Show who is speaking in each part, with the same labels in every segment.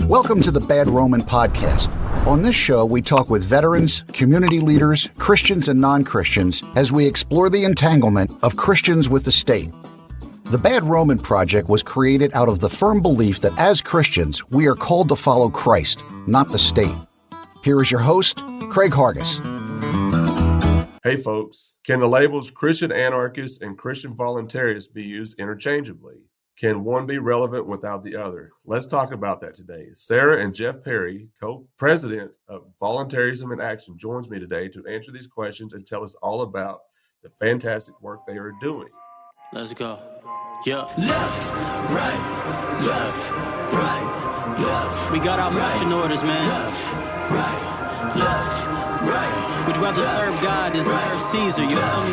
Speaker 1: Welcome to the Bad Roman Podcast. On this show, we talk with veterans, community leaders, Christians and non-Christians as we explore the entanglement of Christians with the state. The Bad Roman Project was created out of the firm belief that as Christians, we are called to follow Christ, not the state. Here is your host, Craig Harguess.
Speaker 2: Hey folks, can the labels Christian Anarchist and Christian Voluntarist be used interchangeably? Can one be relevant without the other? Let's talk about that today. Sarah and Jeff Perry, co-president of Voluntarism and Anarchy, joins me today to answer these questions and tell us all about the fantastic work they are doing.
Speaker 3: Let's go. Yeah. Left, right, left, right, left. We got our marching orders, man. Left, right. Would you rather serve God than serve Caesar, you feel me?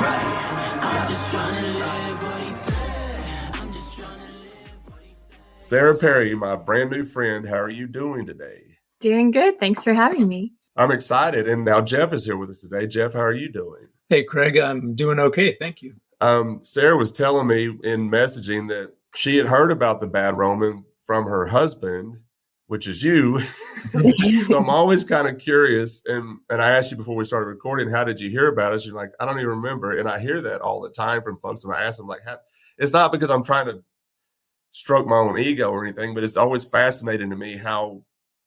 Speaker 3: Right. I'm just trying to live what he said. I'm just trying to live what he said.
Speaker 2: Sarah Perry, my brand new friend, how are you doing today?
Speaker 4: Doing good. Thanks for having me.
Speaker 2: I'm excited. And now Jeff is here with us today. Jeff, how are you doing?
Speaker 5: Hey, Craig, I'm doing okay. Thank you.
Speaker 2: Sarah was telling me in messaging that she had heard about the Bad Roman from her husband, which is you. So I'm always kind of curious. And I asked you before we started recording, how did you hear about it? She's like, I don't even remember. And I hear that all the time from folks. And I ask them, like, it's not because I'm trying to stroke my own ego or anything, but it's always fascinating to me how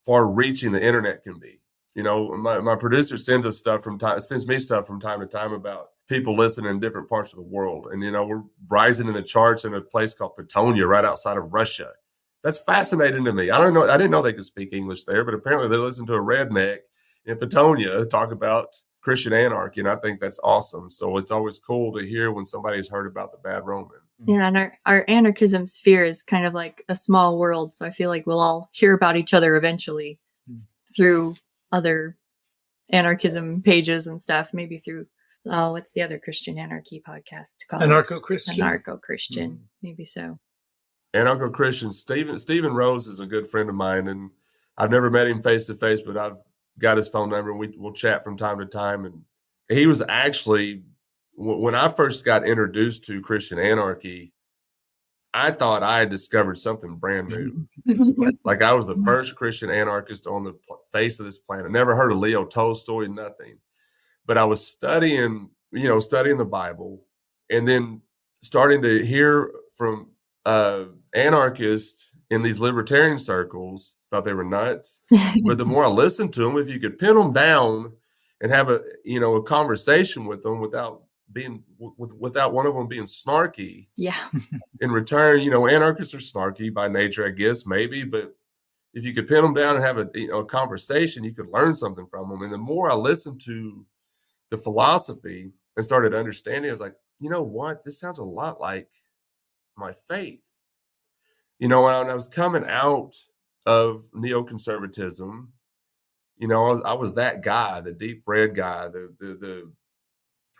Speaker 2: far reaching the internet can be. You know, my producer sends me stuff from time to time about people listening in different parts of the world. And, you know, we're rising in the charts in a place called Patonia right outside of Russia. That's fascinating to me. I didn't know they could speak English there, but apparently they listen to a redneck in Patonia talk about Christian anarchy. And I think that's awesome. So it's always cool to hear when somebody's heard about the Bad Roman.
Speaker 4: Yeah, and our anarchism sphere is kind of like a small world. So I feel like we'll all hear about each other eventually through other anarchism pages and stuff, maybe through what's the other Christian anarchy podcast called?
Speaker 5: Anarcho-Christian.
Speaker 4: Maybe so.
Speaker 2: Anarcho-Christian. Stephen Rose is a good friend of mine, and I've never met him face to face, but I've got his phone number, and we'll chat from time to time. And he was actually, when I first got introduced to Christian anarchy, I thought I had discovered something brand new. Like I was the first Christian anarchist on the face of this planet. Never heard of Leo Tolstoy, nothing. But I was studying the Bible, and then starting to hear from anarchists in these libertarian circles. Thought they were nuts. But the more I listened to them, if you could pin them down and have a conversation with them without one of them being snarky.
Speaker 4: Yeah.
Speaker 2: In return, anarchists are snarky by nature, I guess, maybe, but if you could pin them down and have a conversation, you could learn something from them. And the more I listened to the philosophy and started understanding, I was like, you know what? This sounds a lot like my faith. When I was coming out of neoconservatism, I was that guy, the deep red guy, the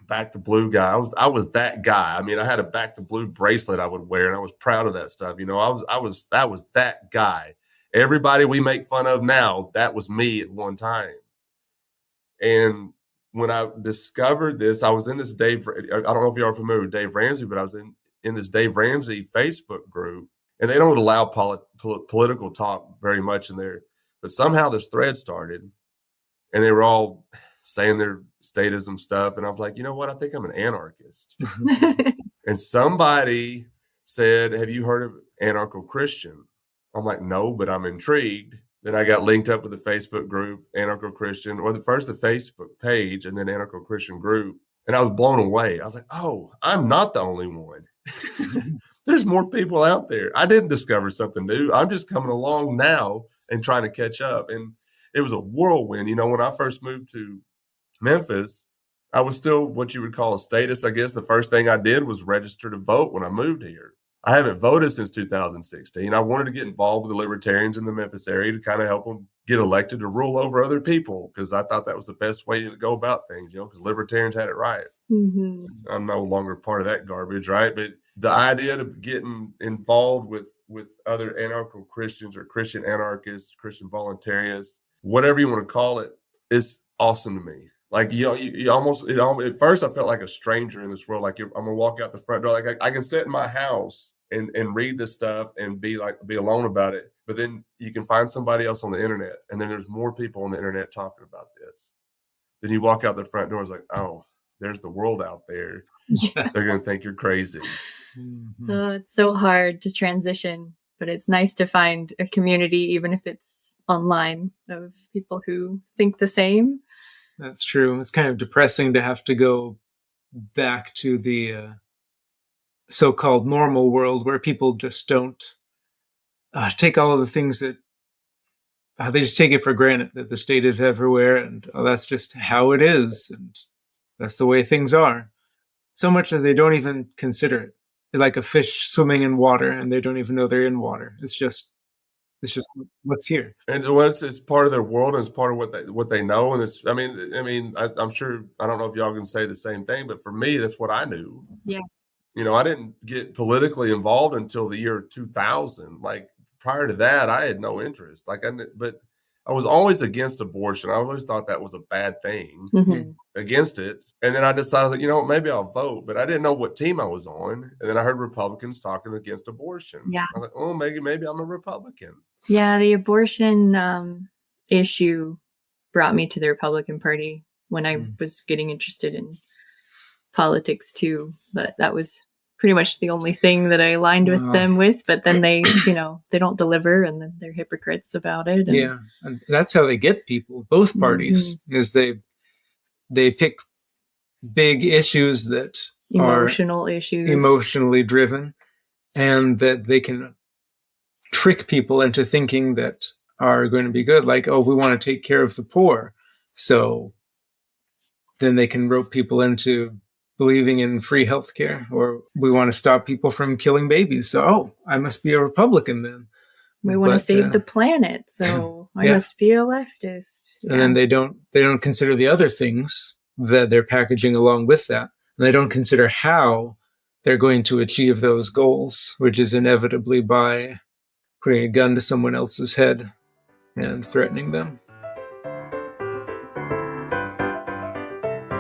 Speaker 2: back to blue guy. I was that guy. I mean, I had a back to blue bracelet I would wear, and I was proud of that stuff. I was that guy. Everybody we make fun of now, that was me at one time. And when I discovered this, I was in this I don't know if you are familiar with Dave Ramsey, but I was in this Dave Ramsey Facebook group, and they don't allow political talk very much in there. But somehow this thread started, and they were all saying their statism stuff. And I was like, you know what? I think I'm an anarchist. And somebody said, have you heard of anarcho-Christian? I'm like, no, but I'm intrigued. Then I got linked up with the Facebook group, anarcho-Christian, or the Facebook page, and then anarcho-Christian group. And I was blown away. I was like, oh, I'm not the only one. There's more people out there. I didn't discover something new. I'm just coming along now and trying to catch up. And it was a whirlwind. When I first moved to Memphis, I was still what you would call a status. I guess the first thing I did was register to vote when I moved here. I haven't voted since 2016. I wanted to get involved with the libertarians in the Memphis area to kind of help them get elected to rule over other people, because I thought that was the best way to go about things, because libertarians had it right.
Speaker 4: Mm-hmm.
Speaker 2: I'm no longer part of that garbage, right? But the idea of getting involved with other anarcho-Christians or Christian anarchists, Christian voluntarists, whatever you want to call it, is awesome to me. Like you almost at first I felt like a stranger in this world. Like I'm gonna walk out the front door. Like I can sit in my house and read this stuff and be alone about it. But then you can find somebody else on the internet, and then there's more people on the internet talking about this. Then you walk out the front door, it's like, oh, there's the world out there.
Speaker 4: Yeah.
Speaker 2: They're gonna think you're crazy.
Speaker 5: Mhm.
Speaker 4: Oh, it's so hard to transition, but it's nice to find a community, even if it's online, of people who think the same.
Speaker 5: That's true. It's kind of depressing to have to go back to the so-called normal world where people just don't take all of the things that they just take it for granted that the state is everywhere and that's just how it is and that's the way things are. So much that they don't even consider it. They're like a fish swimming in water and they don't even know they're in water. It's just what's here.
Speaker 2: And it's part of their world, and it's part of what they know. And it's, I'm sure, I don't know if y'all can say the same thing, but for me, that's what I knew.
Speaker 4: Yeah.
Speaker 2: I didn't get politically involved until the year 2000. Like prior to that, I had no interest. But I was always against abortion. I always thought that was a bad thing,
Speaker 4: Mm-hmm.
Speaker 2: against it. And then I decided, maybe I'll vote, but I didn't know what team I was on. And then I heard Republicans talking against abortion.
Speaker 4: Yeah.
Speaker 2: I was like, oh, maybe I'm a Republican.
Speaker 4: Yeah, the abortion issue brought me to the Republican Party when I was getting interested in politics too. But that was pretty much the only thing that I aligned with them with. But then they, they don't deliver, and then they're hypocrites about it. And
Speaker 5: Yeah, and that's how they get people. Both parties is they pick big issues that
Speaker 4: emotional issues,
Speaker 5: emotionally driven, and that they can trick people into thinking that are going to be good. Like, oh, we want to take care of the poor. So then they can rope people into believing in free healthcare, or we want to stop people from killing babies. So, oh, I must be a Republican then.
Speaker 4: We want to save the planet, so I must be a leftist. Yeah.
Speaker 5: And then they don't consider the other things that they're packaging along with that. And they don't consider how they're going to achieve those goals, which is inevitably by putting a gun to someone else's head and threatening them.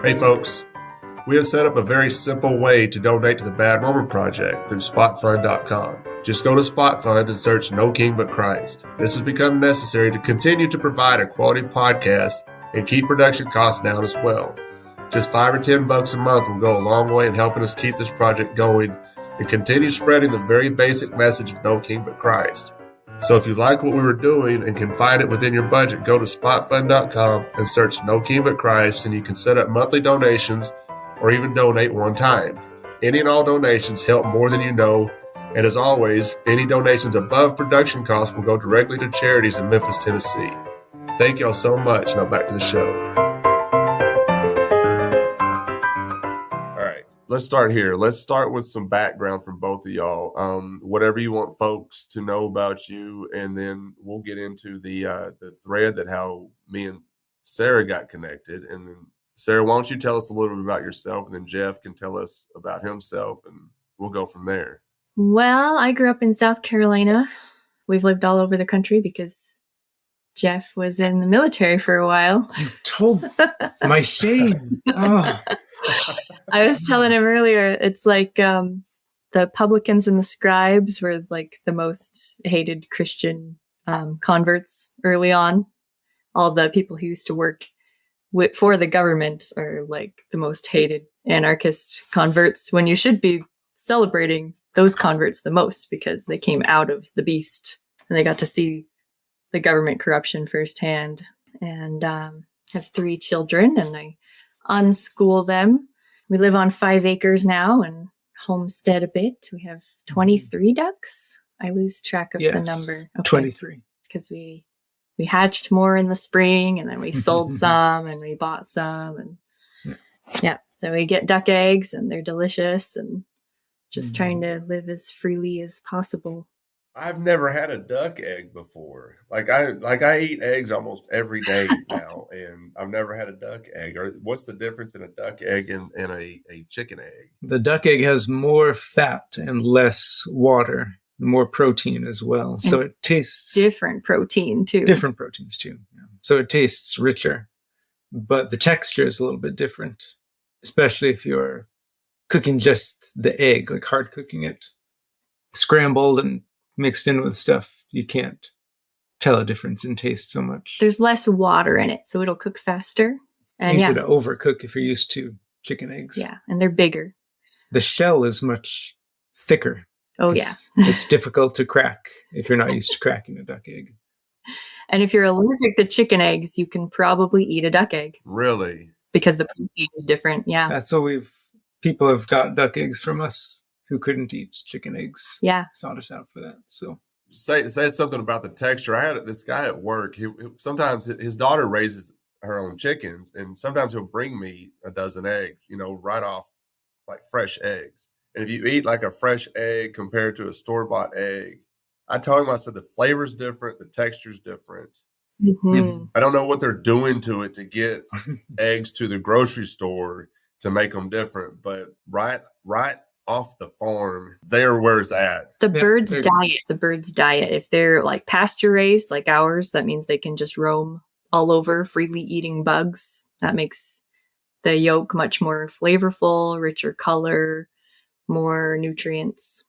Speaker 2: Hey folks, we have set up a very simple way to donate to the Bad Roman Project through spotfund.com. Just go to SpotFund and search No King But Christ. This has become necessary to continue to provide a quality podcast and keep production costs down as well. Just $5 or $10 a month will go a long way in helping us keep this project going and continue spreading the very basic message of No King But Christ. So if you like what we were doing and can find it within your budget, go to spotfund.com and search No King But Christ, and you can set up monthly donations or even donate one time. Any and all donations help more than you know, and as always, any donations above production costs will go directly to charities in Memphis, Tennessee. Thank y'all so much. Now back to the show. Let's start here. Let's start with some background from both of y'all. Whatever you want folks to know about you, and then we'll get into the thread that how me and Sarah got connected. And then Sarah, why don't you tell us a little bit about yourself, and then Jeff can tell us about himself, and we'll go from there.
Speaker 4: Well, I grew up in South Carolina. We've lived all over the country because Jeff was in the military for a while.
Speaker 5: You told my shame. Oh.
Speaker 4: I was telling him earlier, it's like the publicans and the scribes were like the most hated Christian converts early on. All the people who used to work for the government are like the most hated anarchist converts, when you should be celebrating those converts the most because they came out of the beast and they got to see the government corruption firsthand. And have 3 children, and I unschool them. We live on 5 acres now and homestead a bit. We have 23 ducks. I lose track of the number. Okay.
Speaker 5: 23.
Speaker 4: Because we hatched more in the spring, and then we sold some, and we bought some, and so we get duck eggs, and they're delicious, and just trying to live as freely as possible.
Speaker 2: I've never had a duck egg before. Like I eat eggs almost every day now, and I've never had a duck egg. Or what's the difference in a duck egg and a chicken egg?
Speaker 5: The duck egg has more fat and less water, more protein as well. And so it tastes
Speaker 4: different protein too.
Speaker 5: Different proteins too. Yeah. So it tastes richer but the texture is a little bit different, especially if you're cooking just the egg, like hard cooking it, scrambled and mixed in with stuff. You can't tell a difference in taste so much.
Speaker 4: There's less water in it, so it'll cook faster. And
Speaker 5: Easy to overcook if you're used to chicken eggs.
Speaker 4: yeah, and they're bigger.
Speaker 5: The shell is much thicker.
Speaker 4: Oh,
Speaker 5: It's difficult to crack if you're not used to cracking a duck egg.
Speaker 4: And if you're allergic to chicken eggs, you can probably eat a duck egg
Speaker 2: Really?
Speaker 4: because the protein is different. Yeah.
Speaker 5: That's what people have got duck eggs from us who couldn't eat chicken eggs.
Speaker 4: Yeah.
Speaker 5: Sought us out for that. So
Speaker 2: Say something about the texture. I had this guy at work. Sometimes his daughter raises her own chickens, and sometimes he'll bring me a dozen eggs, right off, like fresh eggs. And if you eat like a fresh egg compared to a store-bought egg, I told him, I said, the flavor's different, the texture's different.
Speaker 4: Mm-hmm.
Speaker 2: I don't know what they're doing to it to get eggs to the grocery store to make them different, but right off the farm, they're where it's at.
Speaker 4: The bird's diet, if they're like pasture raised like ours, that means they can just roam all over freely eating bugs. That makes the yolk much more flavorful, richer color, more nutrients.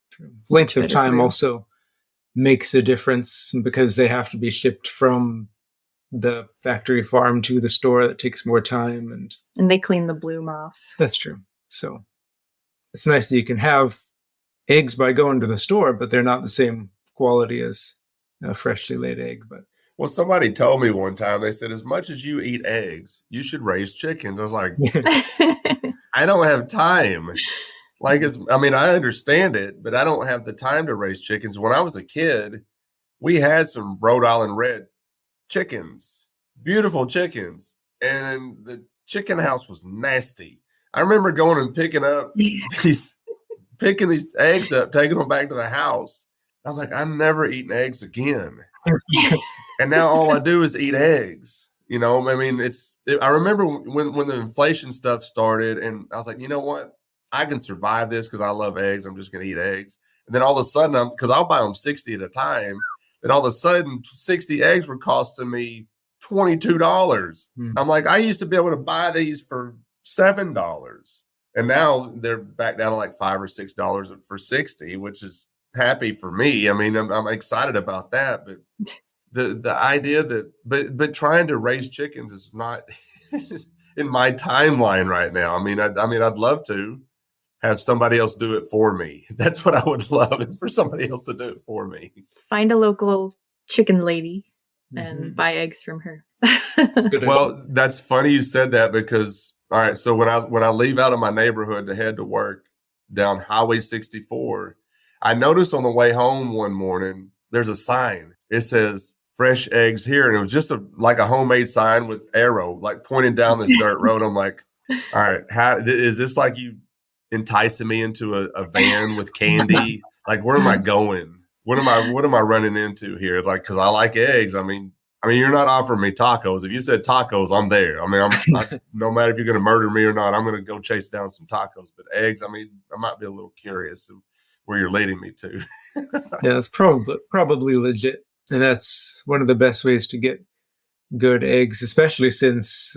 Speaker 5: length of time also makes a difference because they have to be shipped from the factory farm to the store. That takes more time, and
Speaker 4: they clean the bloom off.
Speaker 5: That's true. So it's nice that you can have eggs by going to the store, but they're not the same quality as a freshly laid egg. But
Speaker 2: well, somebody told me one time, they said, as much as you eat eggs, you should raise chickens. I was like, I don't have time. I understand it, but I don't have the time to raise chickens. When I was a kid, we had some Rhode Island red chickens, beautiful chickens, and the chicken house was nasty. I remember going and picking these eggs up, taking them back to the house. I'm like, I'm never eating eggs again. And now all I do is eat eggs. I remember when the inflation stuff started, and I was like, you know what? I can survive this because I love eggs. I'm just going to eat eggs. And then all of a sudden, because I'll buy them 60 at a time, then all of a sudden 60 eggs were costing me $22. I'm like, I used to be able to buy these for $7. And now they're back down to like $5 or $6 for 60, which is happy for me. I'm excited about that. But the idea that, but trying to raise chickens is not in my timeline right now. I'd love to have somebody else do it for me. That's what I would love, is for somebody else to do it for me.
Speaker 4: Find a local chicken lady and buy eggs from her.
Speaker 2: Well, that's funny you said that, because all right, so when I leave out of my neighborhood to head to work down Highway 64, I noticed on the way home one morning, there's a sign. It says fresh eggs here. And it was just like a homemade sign with arrow, like pointing down this dirt road. I'm like, all right, how is this, like you enticing me into a van with candy? Like, where am I going? What am I running into here? Like, cause I like eggs. You're not offering me tacos. If you said tacos, I'm there. No matter if you're going to murder me or not, I'm going to go chase down some tacos. But eggs, I might be a little curious of where you're leading me to.
Speaker 5: Yeah, it's probably legit. And that's one of the best ways to get good eggs, especially since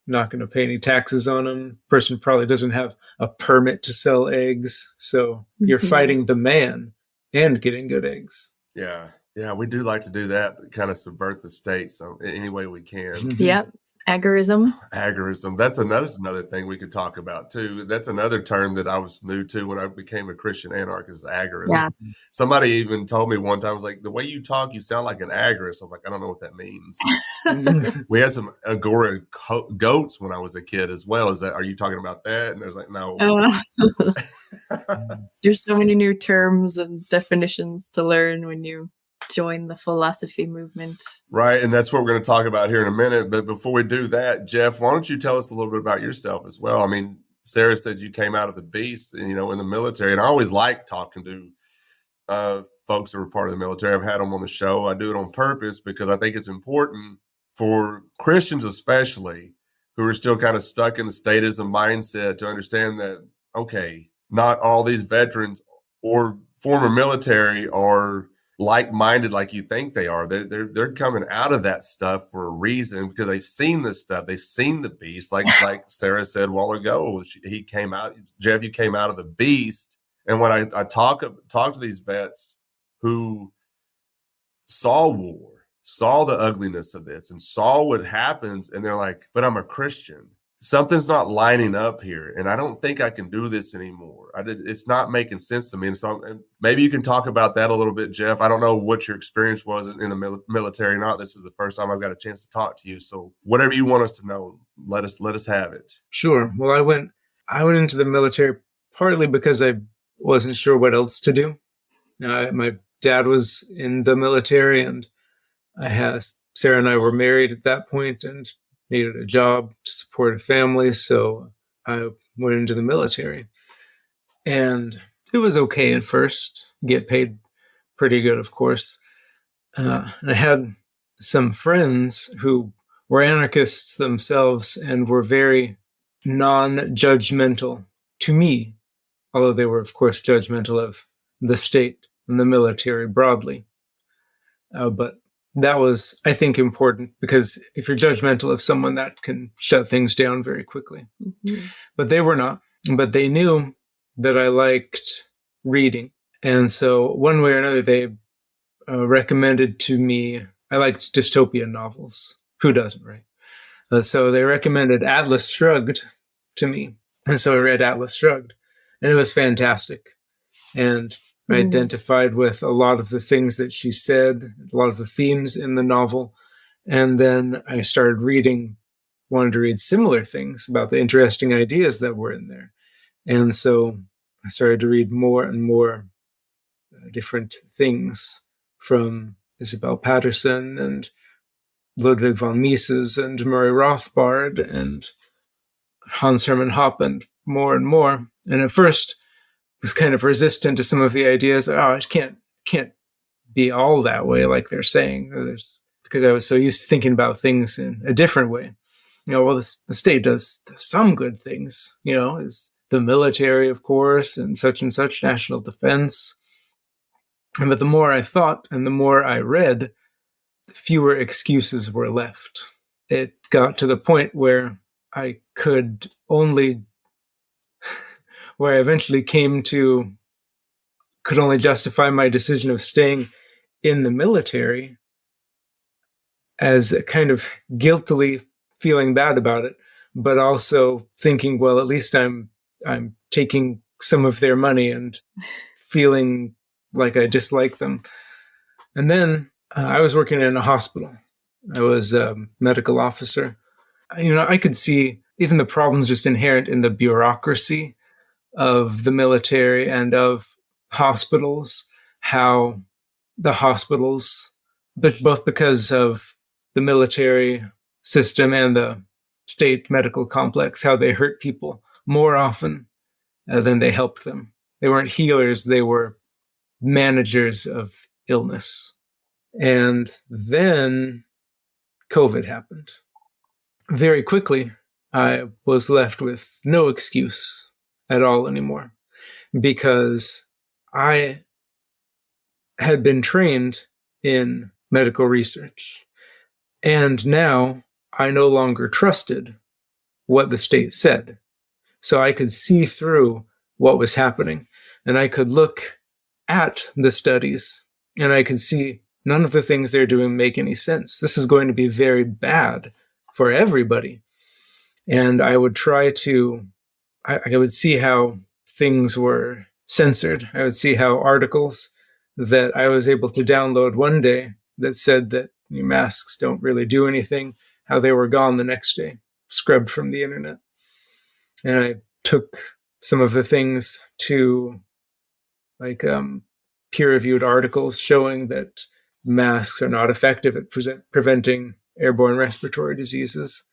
Speaker 5: not going to pay any taxes on them. Person probably doesn't have a permit to sell eggs. So you're fighting the man and getting good eggs.
Speaker 2: Yeah, we do like to do that, kind of subvert the state so any way we can.
Speaker 4: Yep. Agorism.
Speaker 2: That's another thing we could talk about too. That's another term that I was new to when I became a Christian anarchist, agorism. Yeah. Somebody even told me one time, was like, the way you talk, you sound like an agorist. I'm like, I don't know what that means. We had some Agora goats when I was a kid as well. Are you talking about that? And I was like, no.
Speaker 4: There's so many new terms and definitions to learn when you join the philosophy movement. Right.
Speaker 2: And that's what we're going to talk about here in a minute. But before we do that, Jeff, why don't you tell us a little bit about yourself as well? Sarah said you came out of the beast, in the military. And I always like talking to folks that were part of the military. I've had them on the show. I do it on purpose because I think it's important for Christians, especially, who are still kind of stuck in the statism mindset, to understand that, okay, not all these veterans or former military are like-minded like you think they are. They're coming out of that stuff for a reason, because they've seen this stuff. They've seen the beast. Like Sarah said a while ago, he came out. Jeff, you came out of the beast. And when I talk to these vets who saw war, saw the ugliness of this, and saw what happens, and they're like, "But I'm a Christian. Something's not lining up here, and I don't think I can do this anymore. It's not making sense to me." And so maybe you can talk about that a little bit, Jeff. I don't know what your experience was in the military or not. This is the first time I've got a chance to talk to you. So whatever you want us to know, let us have it.
Speaker 5: Sure. Well, I went into the military partly because I wasn't sure what else to do. My dad was in the military, and Sarah and I were married at that point and needed a job to support a family, so I went into the military. And it was okay at first. Get paid pretty good, of course. And I had some friends who were anarchists themselves and were very non-judgmental to me, although they were, of course, judgmental of the state and the military broadly. But that was, I think, important, because if you're judgmental of someone, that can shut things down very quickly. Mm-hmm. But they were not. But they knew that I liked reading. And so one way or another, they recommended to me, I liked dystopian novels. Who doesn't, right? So they recommended Atlas Shrugged to me. And so I read Atlas Shrugged. And it was fantastic. And I identified with a lot of the things that she said, a lot of the themes in the novel. And then I wanted to read similar things about the interesting ideas that were in there. And so I started to read more and more different things from Isabel Patterson and Ludwig von Mises and Murray Rothbard and Hans Hermann Hoppe and more and more. And at first, was kind of resistant to some of the ideas. It can't be all that way, like they're saying. Because I was so used to thinking about things in a different way. The state does some good things. Is the military, of course, and such national defense. But the more I thought and the more I read, the fewer excuses were left. It got to the point where I eventually could only justify my decision of staying in the military as a kind of guiltily feeling bad about it, but also thinking, well, at least I'm taking some of their money and feeling like I dislike them. And then I was working in a hospital. I was a medical officer. I could see even the problems just inherent in the bureaucracy of the military and of hospitals, how the hospitals, but both because of the military system and the state medical complex, how they hurt people more often than they helped them. They weren't healers, they were managers of illness. And then COVID happened. Very quickly, I was left with no excuse at all anymore, because I had been trained in medical research, and now I no longer trusted what the state said. So I could see through what was happening, and I could look at the studies, and I could see none of the things they're doing make any sense. This is going to be very bad for everybody. And I would I would see how things were censored. I would see how articles that I was able to download one day that said that masks don't really do anything, how they were gone the next day, scrubbed from the internet. And I took some of the things to peer-reviewed articles showing that masks are not effective at preventing airborne respiratory diseases,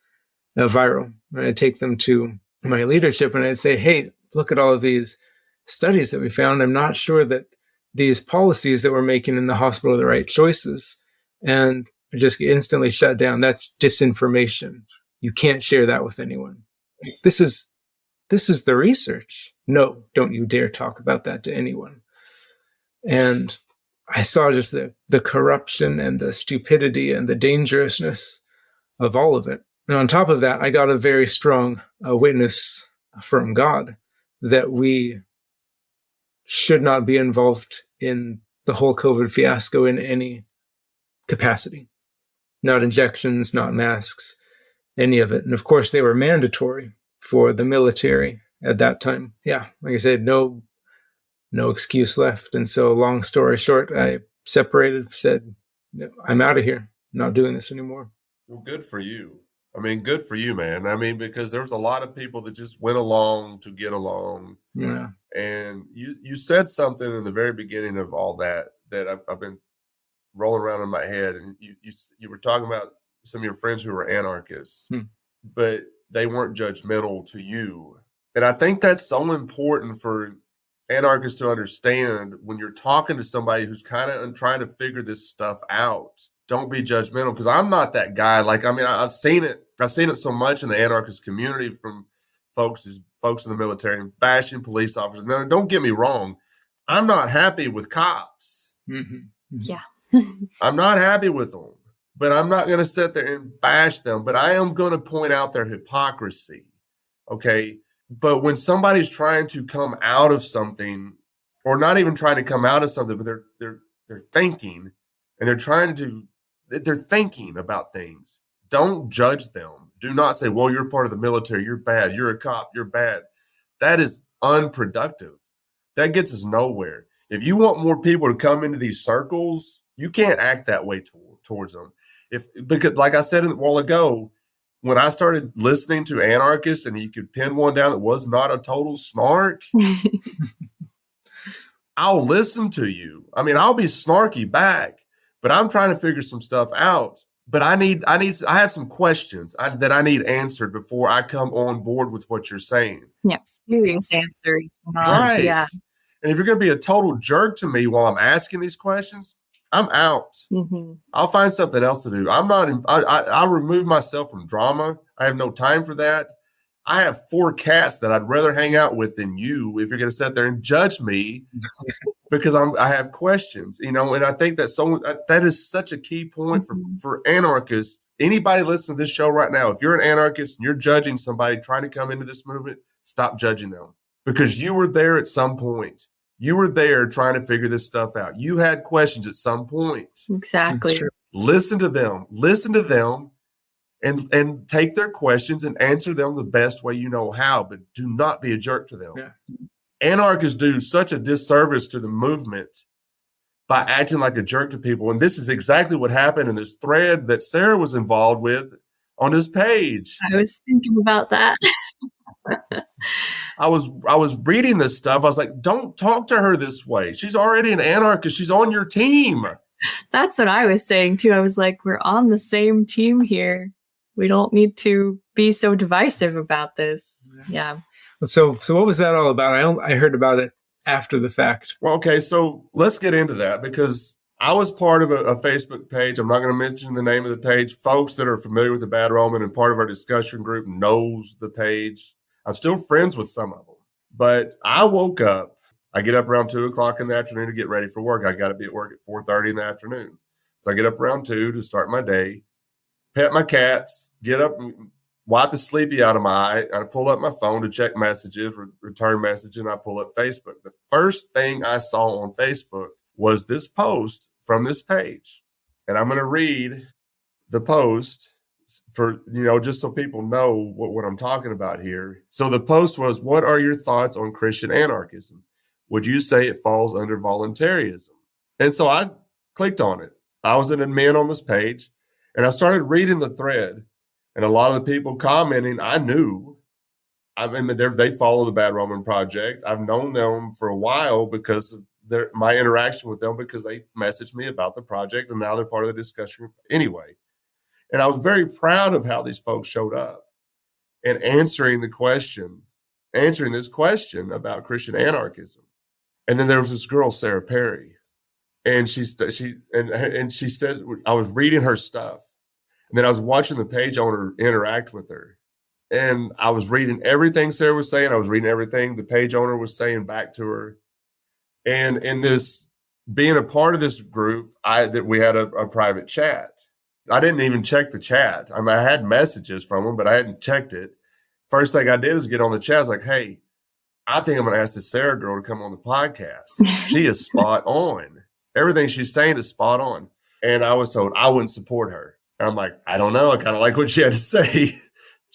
Speaker 5: viral. And I'd take them to my leadership and I'd say, hey, look at all of these studies that we found. I'm not sure that these policies that we're making in the hospital are the right choices. And I just get instantly shut down. That's disinformation. You can't share that with anyone. This is the research. No, don't you dare talk about that to anyone. And I saw just the corruption and the stupidity and the dangerousness of all of it. And on top of that, I got a very strong witness from God that we should not be involved in the whole COVID fiasco in any capacity. Not injections, not masks, any of it. And of course, they were mandatory for the military at that time. Yeah, like I said, no excuse left. And so, long story short, I separated, said, I'm out of here, not doing this anymore.
Speaker 2: Well, good for you. I mean, good for you, man. I mean, because there was a lot of people that just went along to get along.
Speaker 5: Yeah.
Speaker 2: And you said something in the very beginning of all that I've been rolling around in my head. And you were talking about some of your friends who were anarchists, but they weren't judgmental to you. And I think that's so important for anarchists to understand when you're talking to somebody who's kind of trying to figure this stuff out. Don't be judgmental, because I'm not that guy. Like, I mean, I've seen it so much in the anarchist community from folks in the military bashing police officers. Now, don't get me wrong. I'm not happy with cops.
Speaker 4: Yeah.
Speaker 2: I'm not happy with them, but I'm not going to sit there and bash them. But I am going to point out their hypocrisy. Okay. But when somebody's trying to come out of something, or not even trying to come out of something, but they're thinking, and they're thinking about things. Don't judge them. Do not say, well, you're part of the military, you're bad, you're a cop, you're bad. That is unproductive. That gets us nowhere. If you want more people to come into these circles, you can't act that way towards them. Because like I said a while ago, when I started listening to anarchists and you could pin one down that was not a total snark, I'll listen to you. I mean, I'll be snarky back, but I'm trying to figure some stuff out. But I have some questions that I need answered before I come on board with what you're saying.
Speaker 4: Yep. Serious answers.
Speaker 2: Right.
Speaker 4: Yeah.
Speaker 2: And if you're going to be a total jerk to me while I'm asking these questions, I'm out. I'll find something else to do. I'll remove myself from drama. I have no time for that. I have 4 cats that I'd rather hang out with than you if you're going to sit there and judge me because I have questions, and I think that is such a key point for anarchists. Anybody listening to this show right now, if you're an anarchist and you're judging somebody trying to come into this movement, stop judging them, because you were there at some point. You were there trying to figure this stuff out. You had questions at some point.
Speaker 4: Exactly.
Speaker 2: Listen to them. And take their questions and answer them the best way you know how, but do not be a jerk to them.
Speaker 5: Yeah.
Speaker 2: Anarchists do such a disservice to the movement by acting like a jerk to people. And this is exactly what happened in this thread that Sarah was involved with on this page.
Speaker 4: I was thinking about that.
Speaker 2: I was reading this stuff. I was like, don't talk to her this way. She's already an anarchist. She's on your team.
Speaker 4: That's what I was saying too. I was like, we're on the same team here. We don't need to be so divisive about this. Yeah.
Speaker 5: So what was that all about? I heard about it after the fact.
Speaker 2: Well, okay, so let's get into that, because I was part of a Facebook page. I'm not going to mention the name of the page. Folks that are familiar with the Bad Roman and part of our discussion group knows the page. I'm still friends with some of them. But I woke up. I get up around 2 o'clock in the afternoon to get ready for work. I got to be at work at 4:30 in the afternoon. So I get up around 2 to start my day, pet my cats, get up and wipe the sleepy out of my eye. I pull up my phone to check messages, return messages, and I pull up Facebook. The first thing I saw on Facebook was this post from this page. And I'm going to read the post for, just so people know what I'm talking about here. So the post was, what are your thoughts on Christian anarchism? Would you say it falls under voluntarism? And so I clicked on it. I was an admin on this page, and I started reading the thread. And a lot of the people commenting, I knew. I mean, they follow the Bad Roman Project. I've known them for a while because of my interaction with them, because they messaged me about the project, and now they're part of the discussion group anyway. And I was very proud of how these folks showed up and answering this question about Christian anarchism. And then there was this girl, Sarah Perry, and she said, I was reading her stuff. And then I was watching the page owner interact with her. And I was reading everything Sarah was saying. I was reading everything the page owner was saying back to her. And in this being a part of this group, that we had a private chat. I didn't even check the chat. I mean, I had messages from them, but I hadn't checked it. First thing I did was get on the chat. I was like, hey, I think I'm going to ask this Sarah girl to come on the podcast. She is spot on. Everything she's saying is spot on. And I was told I wouldn't support her. And I'm like, I don't know. I kind of like what she had to say.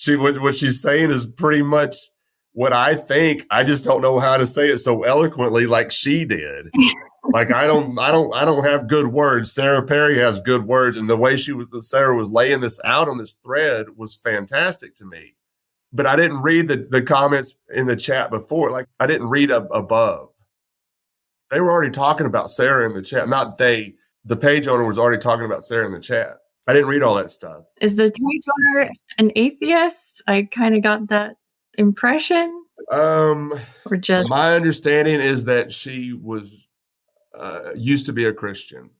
Speaker 2: What she's saying is pretty much what I think. I just don't know how to say it so eloquently like she did. Like I don't have good words. Sarah Perry has good words, and the way Sarah was laying this out on this thread was fantastic to me. But I didn't read the comments in the chat before. Like I didn't read above. They were already talking about Sarah in the chat. Not they. The page owner was already talking about Sarah in the chat. I didn't read all that stuff.
Speaker 4: Is the page owner an atheist? I kind of got that impression. Or just
Speaker 2: my understanding is that she was used to be a Christian.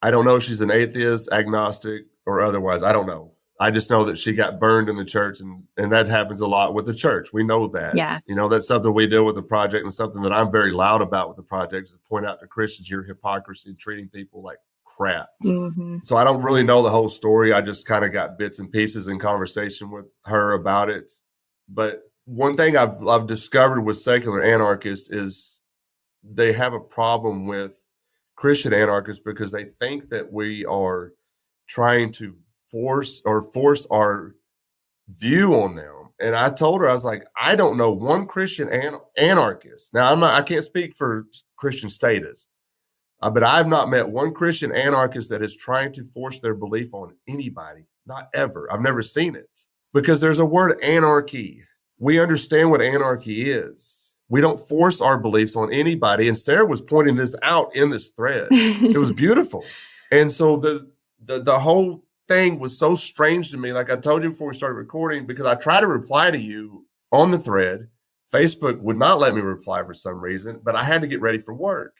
Speaker 2: I don't know if she's an atheist, agnostic, or otherwise. I don't know. I just know that she got burned in the church, and that happens a lot with the church. We know that.
Speaker 4: Yeah.
Speaker 2: You know, that's something we deal with the project, and something that I'm very loud about with the project is to point out to Christians your hypocrisy and treating people like crap.
Speaker 4: Mm-hmm.
Speaker 2: So I don't really know the whole story. I just kind of got bits and pieces in conversation with her about it. But one thing I've discovered with secular anarchists is they have a problem with Christian anarchists because they think that we are trying to force our view on them. And I told her, I was like, I don't know one Christian anarchist. Now I can't speak for Christian statists, but I've not met one Christian anarchist that is trying to force their belief on anybody. Not ever. I've never seen it, because there's a word anarchy. We understand what anarchy is. We don't force our beliefs on anybody. And Sarah was pointing this out in this thread. It was beautiful. And so the whole thing was so strange to me. Like I told you before we started recording, because I tried to reply to you on the thread. Facebook would not let me reply for some reason, but I had to get ready for work.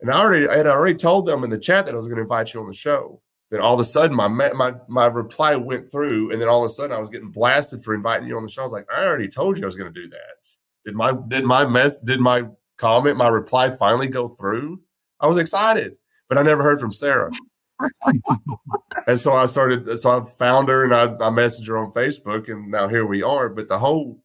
Speaker 2: And I had already told them in the chat that I was going to invite you on the show. Then all of a sudden my reply went through, and then all of a sudden I was getting blasted for inviting you on the show. I was like, I already told you I was going to do that. Did my comment, my reply finally go through? I was excited, but I never heard from Sarah. And so I found her, and I messaged her on Facebook, and now here we are. But the whole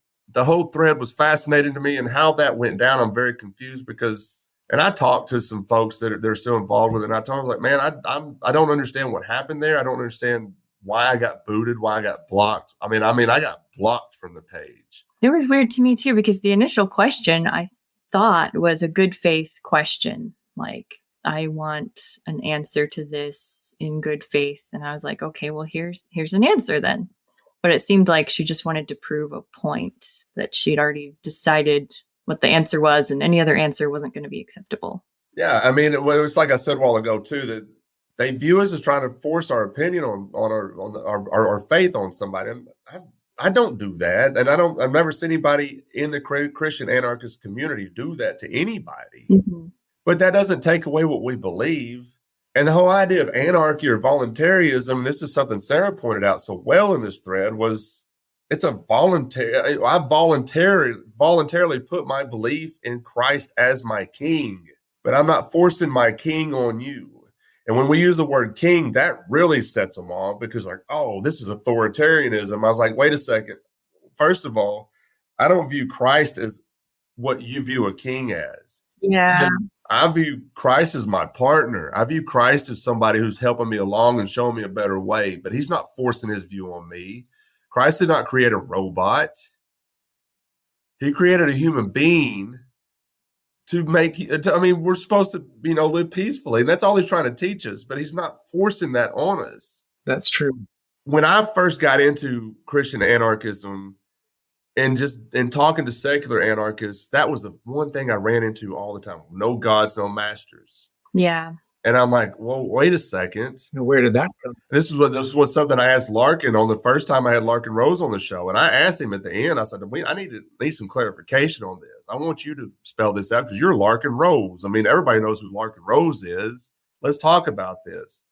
Speaker 2: thread was fascinating to me, and how that went down, I'm very confused because, and I talked to some folks that are still involved with it, and I told them, like, man, I don't understand what happened there. I don't understand why I got booted, why I got blocked. I mean, I got blocked from the page.
Speaker 4: It was weird to me too, because the initial question I thought was a good faith question. Like, I want an answer to this in good faith. And I was like, okay, well, here's an answer then. But it seemed like she just wanted to prove a point, that she'd already decided what the answer was, and any other answer wasn't going to be acceptable.
Speaker 2: Yeah. I mean, it was like I said a while ago too, that they view us as trying to force our opinion on our faith on somebody. And I don't do that. And I've never seen anybody in the Christian anarchist community do that to anybody.
Speaker 4: Mm-hmm.
Speaker 2: But that doesn't take away what we believe. And the whole idea of anarchy or voluntarism, this is something Sarah pointed out so well in this thread, was it's a voluntary. I voluntarily put my belief in Christ as my king, but I'm not forcing my king on you. And when we use the word king, that really sets them off, because like, oh, this is authoritarianism. I was like, wait a second. First of all, I don't view Christ as what you view a king as.
Speaker 4: Yeah.
Speaker 2: I view Christ as my partner. I view Christ as somebody who's helping me along and showing me a better way, but he's not forcing his view on me. Christ did not create a robot. He created a human being we're supposed to, live peacefully. And that's all he's trying to teach us, but he's not forcing that on us.
Speaker 5: That's true.
Speaker 2: When I first got into Christian anarchism and talking to secular anarchists, that was the one thing I ran into all the time. No gods, no masters.
Speaker 4: Yeah.
Speaker 2: And I'm like, well, wait a second.
Speaker 5: Where did that come?
Speaker 2: This was something I asked Larkin on the first time I had Larkin Rose on the show. And I asked him at the end, I said, I need some clarification on this. I want you to spell this out, because you're Larkin Rose. I mean, everybody knows who Larkin Rose is. Let's talk about this.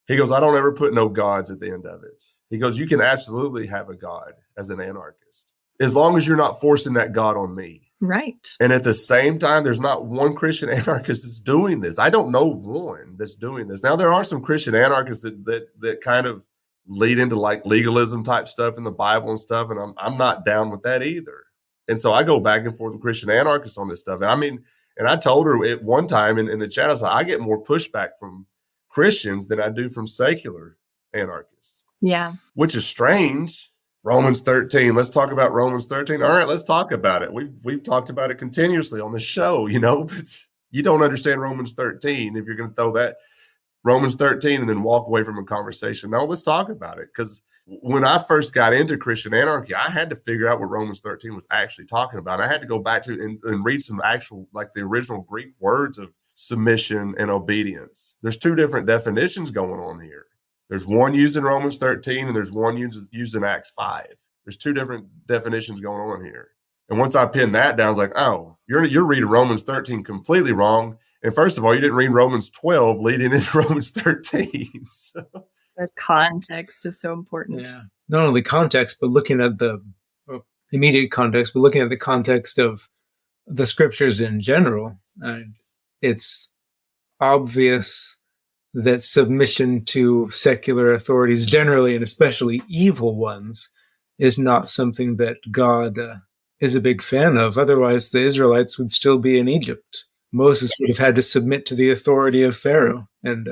Speaker 2: He goes, I don't ever put no gods at the end of it. He goes, you can absolutely have a God as an anarchist, as long as you're not forcing that God on me.
Speaker 4: Right.
Speaker 2: And at the same time, there's not one Christian anarchist that's doing this. I don't know of one that's doing this. Now, there are some Christian anarchists that kind of lead into like legalism type stuff in the Bible and stuff, and I'm not down with that either. And so I go back and forth with Christian anarchists on this stuff. And I mean, and I told her at one time in the chat, I said, I get more pushback from Christians than I do from secular anarchists.
Speaker 4: Yeah.
Speaker 2: Which is strange. Romans 13. Let's talk about Romans 13. All right, let's talk about it. We've talked about it continuously on the show, but you don't understand Romans 13 if you're going to throw that Romans 13 and then walk away from a conversation. No, let's talk about it. Because when I first got into Christian anarchy, I had to figure out what Romans 13 was actually talking about. I had to go back to and read some actual, like the original Greek words of submission and obedience. There's two different definitions going on here. There's one used in Romans 13 and there's one used in Acts 5. There's two different definitions going on here. And once I pinned that down, I was like, oh, you're reading Romans 13 completely wrong. And first of all, you didn't read Romans 12 leading into Romans 13. So.
Speaker 4: The context is so important.
Speaker 5: Yeah. Not only context, but looking at the immediate context, but looking at the context of the scriptures in general. It's obvious that submission to secular authorities generally, and especially evil ones, is not something that God is a big fan of. Otherwise, the Israelites would still be in Egypt. Moses would have had to submit to the authority of Pharaoh, and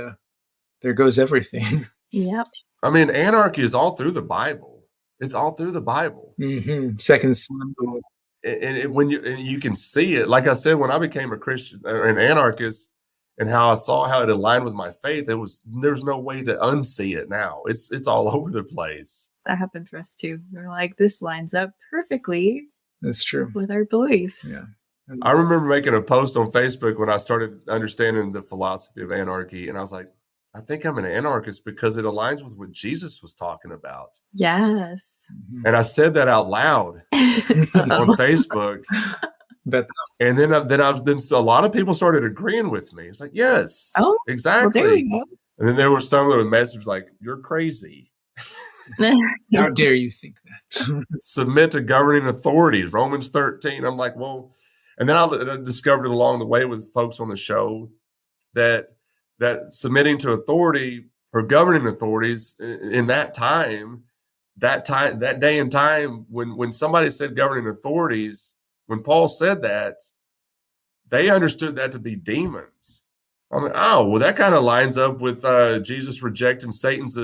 Speaker 5: there goes everything.
Speaker 4: Yep.
Speaker 2: I mean, anarchy is all through the Bible. It's all through the Bible.
Speaker 5: Mm-hmm. Second Samuel.
Speaker 2: And you can see it. Like I said, when I became a Christian or an anarchist, and how I saw how it aligned with my faith, there's no way to unsee it now. It's all over the place.
Speaker 4: That happened for us too. We're like, this lines up perfectly.
Speaker 5: That's true.
Speaker 4: With our beliefs.
Speaker 5: Yeah.
Speaker 2: I remember making a post on Facebook when I started understanding the philosophy of anarchy, and I was like, I think I'm an anarchist because it aligns with what Jesus was talking about.
Speaker 4: Yes.
Speaker 2: And I said that out loud on Facebook. And then a lot of people started agreeing with me. It's like, yes, exactly.
Speaker 4: Well, there we go.
Speaker 2: And then there were some that would message like, you're crazy.
Speaker 5: How dare you think that?
Speaker 2: Submit to governing authorities, Romans 13. I'm like, well, and then I discovered along the way with folks on the show that submitting to authority or governing authorities in that day and time, when somebody said governing authorities, when Paul said that, they understood that to be demons. I'm like, oh, well, that kind of lines up with Jesus rejecting Satan's,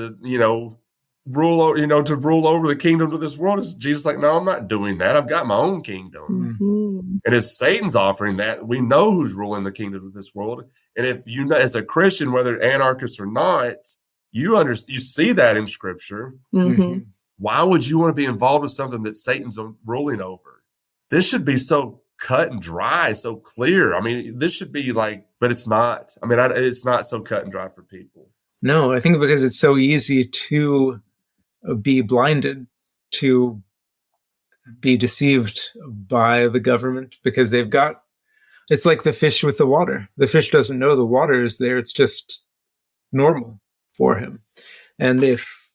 Speaker 2: rule over the kingdom of this world. Is Jesus like, no, I'm not doing that. I've got my own kingdom.
Speaker 4: Mm-hmm.
Speaker 2: And if Satan's offering that, we know who's ruling the kingdom of this world. And if you, as a Christian, whether anarchist or not, you see that in Scripture.
Speaker 4: Mm-hmm.
Speaker 2: Why would you want to be involved with something that Satan's ruling over? This should be so cut and dry, so clear. I mean, this should be like, but it's not. I mean, it's not so cut and dry for people.
Speaker 5: No, I think because it's so easy to be blinded, to be deceived by the government, because it's like the fish with the water. The fish doesn't know the water is there. It's just normal for him. And if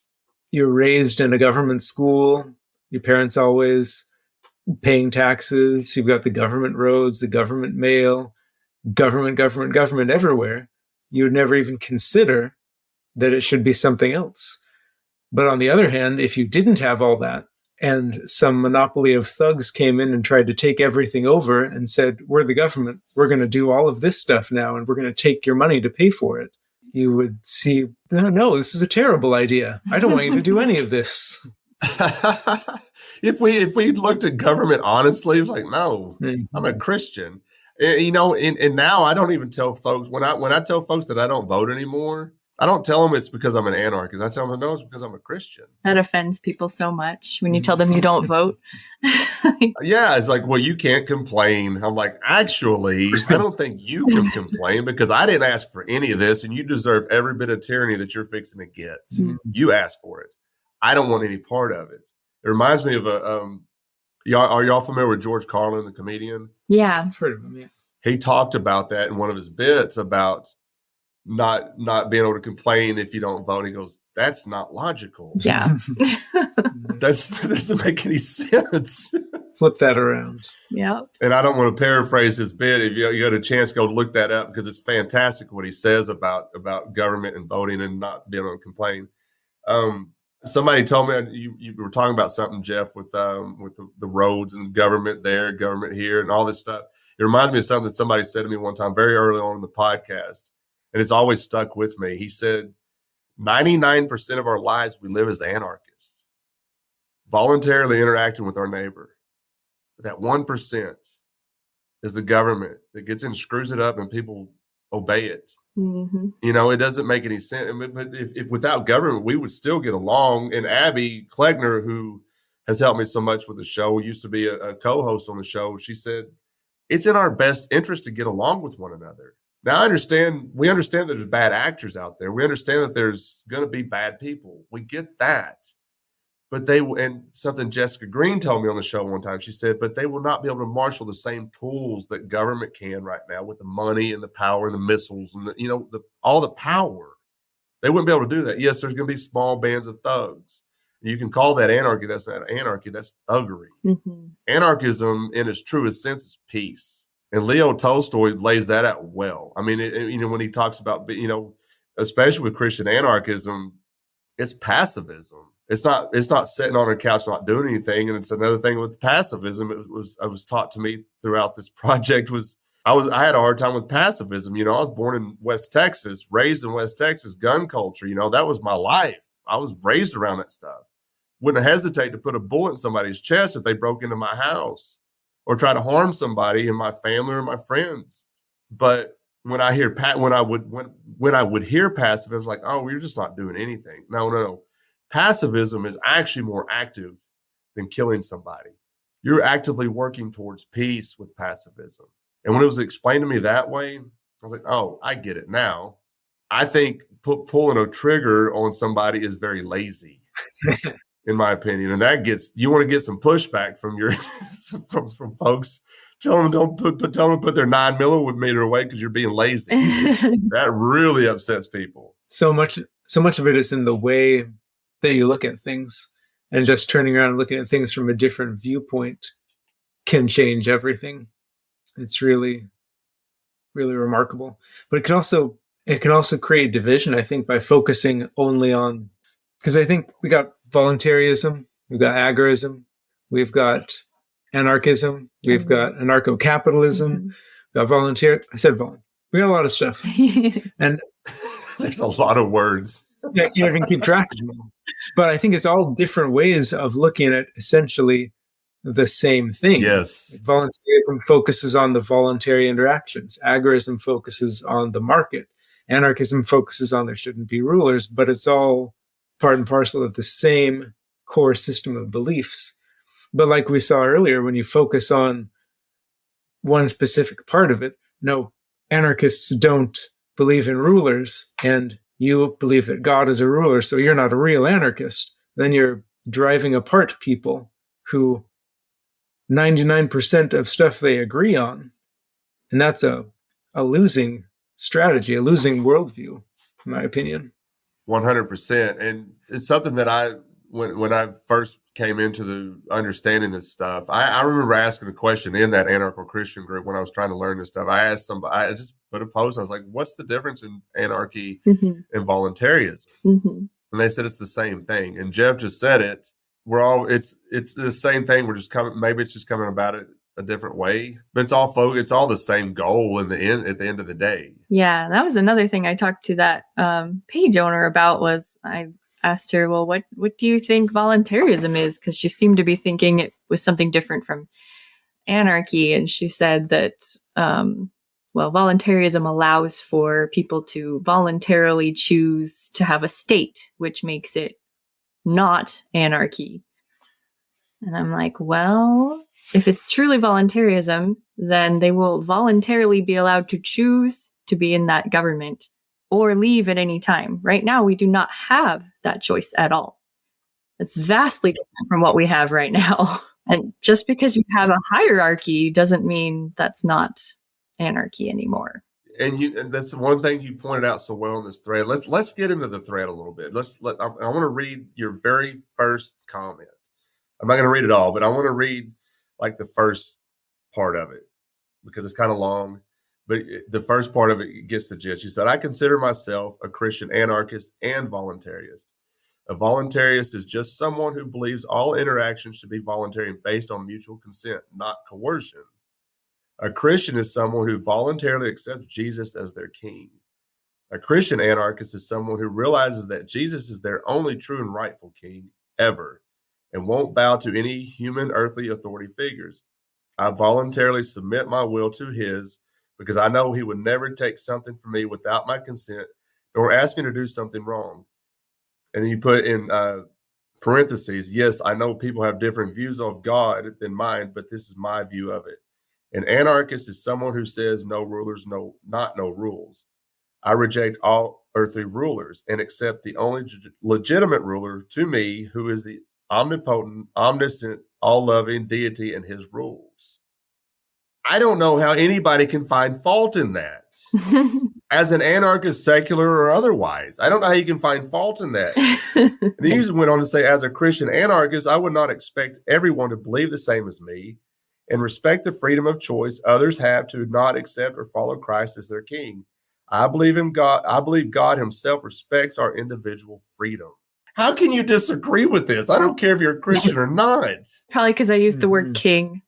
Speaker 5: you're raised in a government school, your parents always paying taxes, you've got the government roads, the government mail, government everywhere, you would never even consider that it should be something else. But on the other hand, if you didn't have all that, and some monopoly of thugs came in and tried to take everything over and said, we're the government, we're going to do all of this stuff now, and we're going to take your money to pay for it, you would see, no, this is a terrible idea. I don't want you to do any of this.
Speaker 2: If we looked at government honestly, it's like, no, I'm a Christian. And now I don't even tell folks, when I tell folks that I don't vote anymore, I don't tell them it's because I'm an anarchist. I tell them, no, it's because I'm a Christian.
Speaker 4: That offends people so much when you tell them you don't vote.
Speaker 2: Yeah, it's like, well, you can't complain. I'm like, actually, I don't think you can complain because I didn't ask for any of this, and you deserve every bit of tyranny that you're fixing to get. Mm-hmm. You asked for it. I don't want any part of it. It reminds me of are y'all familiar with George Carlin, the comedian?
Speaker 4: Yeah.
Speaker 5: I've heard of him, yeah.
Speaker 2: He talked about that in one of his bits about not being able to complain if you don't vote. He goes, that's not logical.
Speaker 4: Yeah.
Speaker 2: That doesn't make any sense.
Speaker 5: flip that around.
Speaker 4: Yeah.
Speaker 2: And I don't want to paraphrase his bit. If you get a chance, go look that up because it's fantastic what he says about government and voting and not being able to complain. Somebody told me you were talking about something, Jeff, with the roads and government there, government here, and all this stuff. It reminds me of something that somebody said to me one time very early on in the podcast, and it's always stuck with me. He said, 99% of our lives we live as anarchists, voluntarily interacting with our neighbor. But that 1% is the government that gets in, screws it up, and people obey it.
Speaker 4: Mm-hmm.
Speaker 2: You know, it doesn't make any sense. But if without government, we would still get along. And Abby Klegner, who has helped me so much with the show, used to be a co-host on the show. She said, it's in our best interest to get along with one another. Now, we understand that there's bad actors out there. We understand that there's going to be bad people. We get that. But and something Jessica Green told me on the show one time, she said, but they will not be able to marshal the same tools that government can right now with the money and the power and the missiles and all the power. They wouldn't be able to do that. Yes, there's going to be small bands of thugs. You can call that anarchy. That's not anarchy. That's thuggery.
Speaker 4: Mm-hmm.
Speaker 2: Anarchism in its truest sense is peace. And Leo Tolstoy lays that out well. I mean, when he talks about, especially with Christian anarchism, it's pacifism. It's not sitting on a couch not doing anything. And it's another thing with pacifism. I was taught to me throughout this project I had a hard time with pacifism. I was born in West Texas, raised in West Texas, gun culture. That was my life. I was raised around that stuff. Wouldn't hesitate to put a bullet in somebody's chest if they broke into my house or try to harm somebody in my family or my friends. But when I would hear pacifism, it was like, oh, we're just not doing anything. No. Pacifism is actually more active than killing somebody. You're actively working towards peace with pacifism. And when it was explained to me that way, I was like, oh, I get it now. I think pulling a trigger on somebody is very lazy, in my opinion. And you want to get some pushback from from folks. Tell them to put their 9mm away because you're being lazy. That really upsets people.
Speaker 5: So much of it is in the way that you look at things, and just turning around and looking at things from a different viewpoint can change everything. It's really, really remarkable. But it can also create division, I think, by focusing only on, because I think we got voluntarism, we've got agorism, we've got anarchism, we've got anarcho-capitalism, we've got we got a lot of stuff. And
Speaker 2: there's a lot of words.
Speaker 5: Yeah, you can keep track of them. But I think it's all different ways of looking at essentially the same thing.
Speaker 2: Yes.
Speaker 5: Voluntarism focuses on the voluntary interactions. Agorism focuses on the market. Anarchism focuses on there shouldn't be rulers, but it's all part and parcel of the same core system of beliefs. But like we saw earlier, when you focus on one specific part of it, no, anarchists don't believe in rulers, and you believe that God is a ruler, so you're not a real anarchist. Then you're driving apart people who 99% of stuff they agree on. And that's a losing strategy, a losing worldview, in my opinion.
Speaker 2: 100%. And it's something that when I first came into the understanding this stuff, I remember asking a question in that anarcho-Christian group when I was trying to learn this stuff. I asked somebody, I just put a post, I was like, what's the difference in anarchy and voluntarism? And they said it's the same thing. And Jeff just said it. It's the same thing. We're just maybe it's just coming about it a different way, but it's all the same goal at the end of the day.
Speaker 4: Yeah, that was another thing I talked to that page owner about. Was I asked her, well, what do you think voluntarism is? Because she seemed to be thinking it was something different from anarchy. And she said that, voluntarism allows for people to voluntarily choose to have a state, which makes it not anarchy. And I'm like, well, if it's truly voluntarism, then they will voluntarily be allowed to choose to be in that government or leave at any time. Right now, we do not have that choice at all. It's vastly different from what we have right now. And just because you have a hierarchy doesn't mean that's not anarchy anymore.
Speaker 2: And that's one thing you pointed out so well in this thread. Let's get into the thread a little bit. I want to read your very first comment. I'm not going to read it all, but I want to read like the first part of it because it's kind of long, but the first part of it gets the gist. She said, I consider myself a Christian anarchist and voluntarist. A voluntarist is just someone who believes all interactions should be voluntary and based on mutual consent, not coercion. A Christian is someone who voluntarily accepts Jesus as their king. A Christian anarchist is someone who realizes that Jesus is their only true and rightful king ever and won't bow to any human earthly authority figures. I voluntarily submit my will to his because I know he would never take something from me without my consent or ask me to do something wrong. And then you put in parentheses, yes, I know people have different views of God than mine, but this is my view of it. An anarchist is someone who says no rulers, no rules. I reject all earthly rulers and accept the only legitimate ruler to me, who is the omnipotent, omniscient, all-loving deity and his rules. I don't know how anybody can find fault in that. As an anarchist, secular or otherwise, I don't know how you can find fault in that. And he went on to say, as a Christian anarchist, I would not expect everyone to believe the same as me and respect the freedom of choice others have to not accept or follow Christ as their king. I believe in God. I believe God himself respects our individual freedom. How can you disagree with this? I don't care if you're a Christian or not.
Speaker 4: Probably because I used the word king.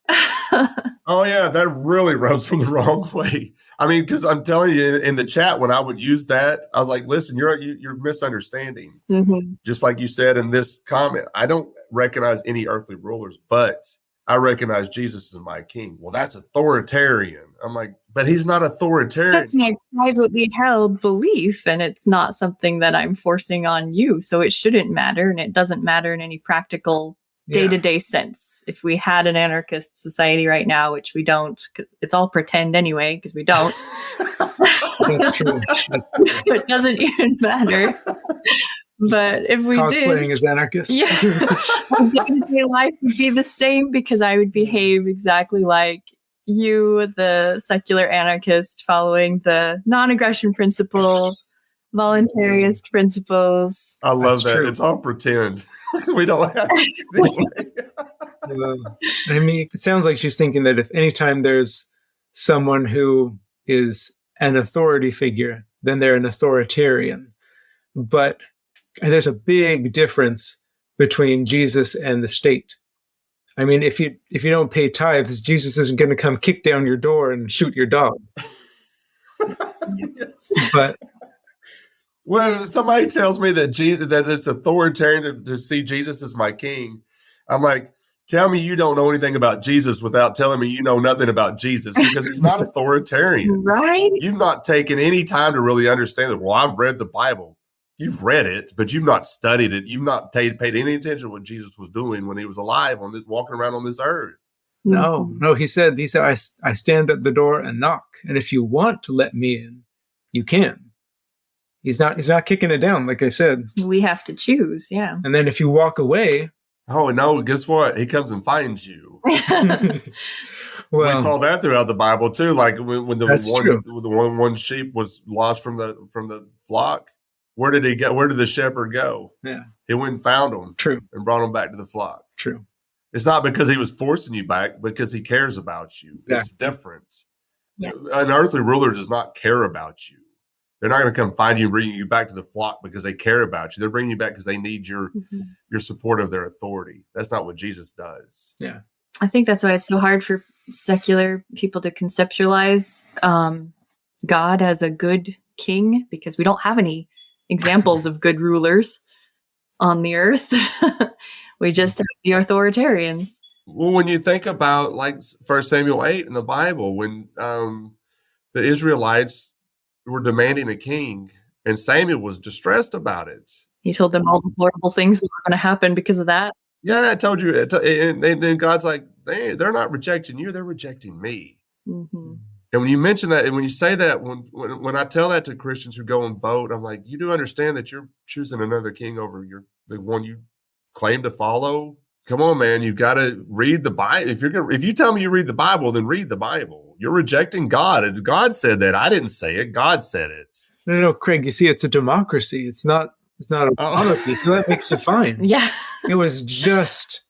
Speaker 2: Oh, yeah, that really rubs me the wrong way. I mean, because I'm telling you, in the chat, when I would use that, I was like, listen, you're misunderstanding.
Speaker 4: Mm-hmm.
Speaker 2: Just like you said in this comment, I don't recognize any earthly rulers, but I recognize Jesus as my king. Well, that's authoritarian. I'm like, but he's not authoritarian.
Speaker 4: That's my privately held belief, and it's not something that I'm forcing on you. So it shouldn't matter, and it doesn't matter in any practical day-to-day sense. If we had an anarchist society right now, which we don't, it's all pretend anyway, because we don't.
Speaker 5: That's true.
Speaker 4: It doesn't even matter. But if we
Speaker 5: cosplaying as anarchists,
Speaker 4: day-to-day life would be the same because I would behave exactly like you, the secular anarchist, following the non-aggression principle, voluntarist principles.
Speaker 2: I love
Speaker 5: That's
Speaker 2: that.
Speaker 5: true.
Speaker 2: It's all pretend. We don't have to.
Speaker 5: I mean, it sounds like she's thinking that if anytime there's someone who is an authority figure, then they're an authoritarian. But there's a big difference between Jesus and the state. I mean, if you don't pay tithes, Jesus isn't going to come kick down your door and shoot your dog.
Speaker 2: Yes.
Speaker 5: But
Speaker 2: when somebody tells me that that it's authoritarian to see Jesus as my king, I'm like, tell me you don't know anything about Jesus without telling me you know nothing about Jesus, because he's not authoritarian.
Speaker 4: Right?
Speaker 2: You've not taken any time to really understand it. Well, I've read the Bible. You've read it, but you've not studied it. You've not paid any attention to what Jesus was doing when he was alive, walking around on this earth.
Speaker 5: no, he said, I stand at the door and knock, and if you want to let me in, you can. He's not kicking it down, like I said.
Speaker 4: We have to choose, yeah.
Speaker 5: And then if you walk away,
Speaker 2: Oh, no, guess what? He comes and finds you.
Speaker 5: well,
Speaker 2: We saw that throughout the Bible too. Like when
Speaker 5: That's true.
Speaker 2: the one sheep was lost from the flock. Where did he go? Where did the shepherd go?
Speaker 5: yeah,
Speaker 2: He went and found him
Speaker 5: true,
Speaker 2: and brought him back to the flock.
Speaker 5: true.
Speaker 2: It's not because he was forcing you back, because he cares about you.
Speaker 5: Yeah.
Speaker 2: It's different.
Speaker 4: Yeah.
Speaker 2: An earthly ruler does not care about you. They're not going to come find you and bring you back to the flock because they care about you. They're bringing you back because they need your support of their authority. That's not what Jesus does.
Speaker 5: Yeah.
Speaker 4: I think that's why it's so hard for secular people to conceptualize God as a good king, because we don't have any examples of good rulers on the earth. We just have the authoritarians.
Speaker 2: Well, when you think about like 1 Samuel 8 in the Bible, when the Israelites were demanding a king, and Samuel was distressed about it.
Speaker 4: He told them all the horrible things that were going to happen because of that.
Speaker 2: Yeah, I told you. And then God's like, they're not rejecting you; they're rejecting me.
Speaker 4: Mm-hmm.
Speaker 2: And when you mention that, and when you say that, when I tell that to Christians who go and vote, I'm like, you do understand that you're choosing another king over the one you claim to follow? Come on, man, you've got to read the Bible. If you tell me you read the Bible, then read the Bible. You're rejecting God. God said that. I didn't say it. God said it.
Speaker 5: No, Craig, you see, it's a democracy. It's not It's not a
Speaker 2: Oh.
Speaker 5: monarchy, so that makes it fine.
Speaker 4: Yeah.
Speaker 5: It was just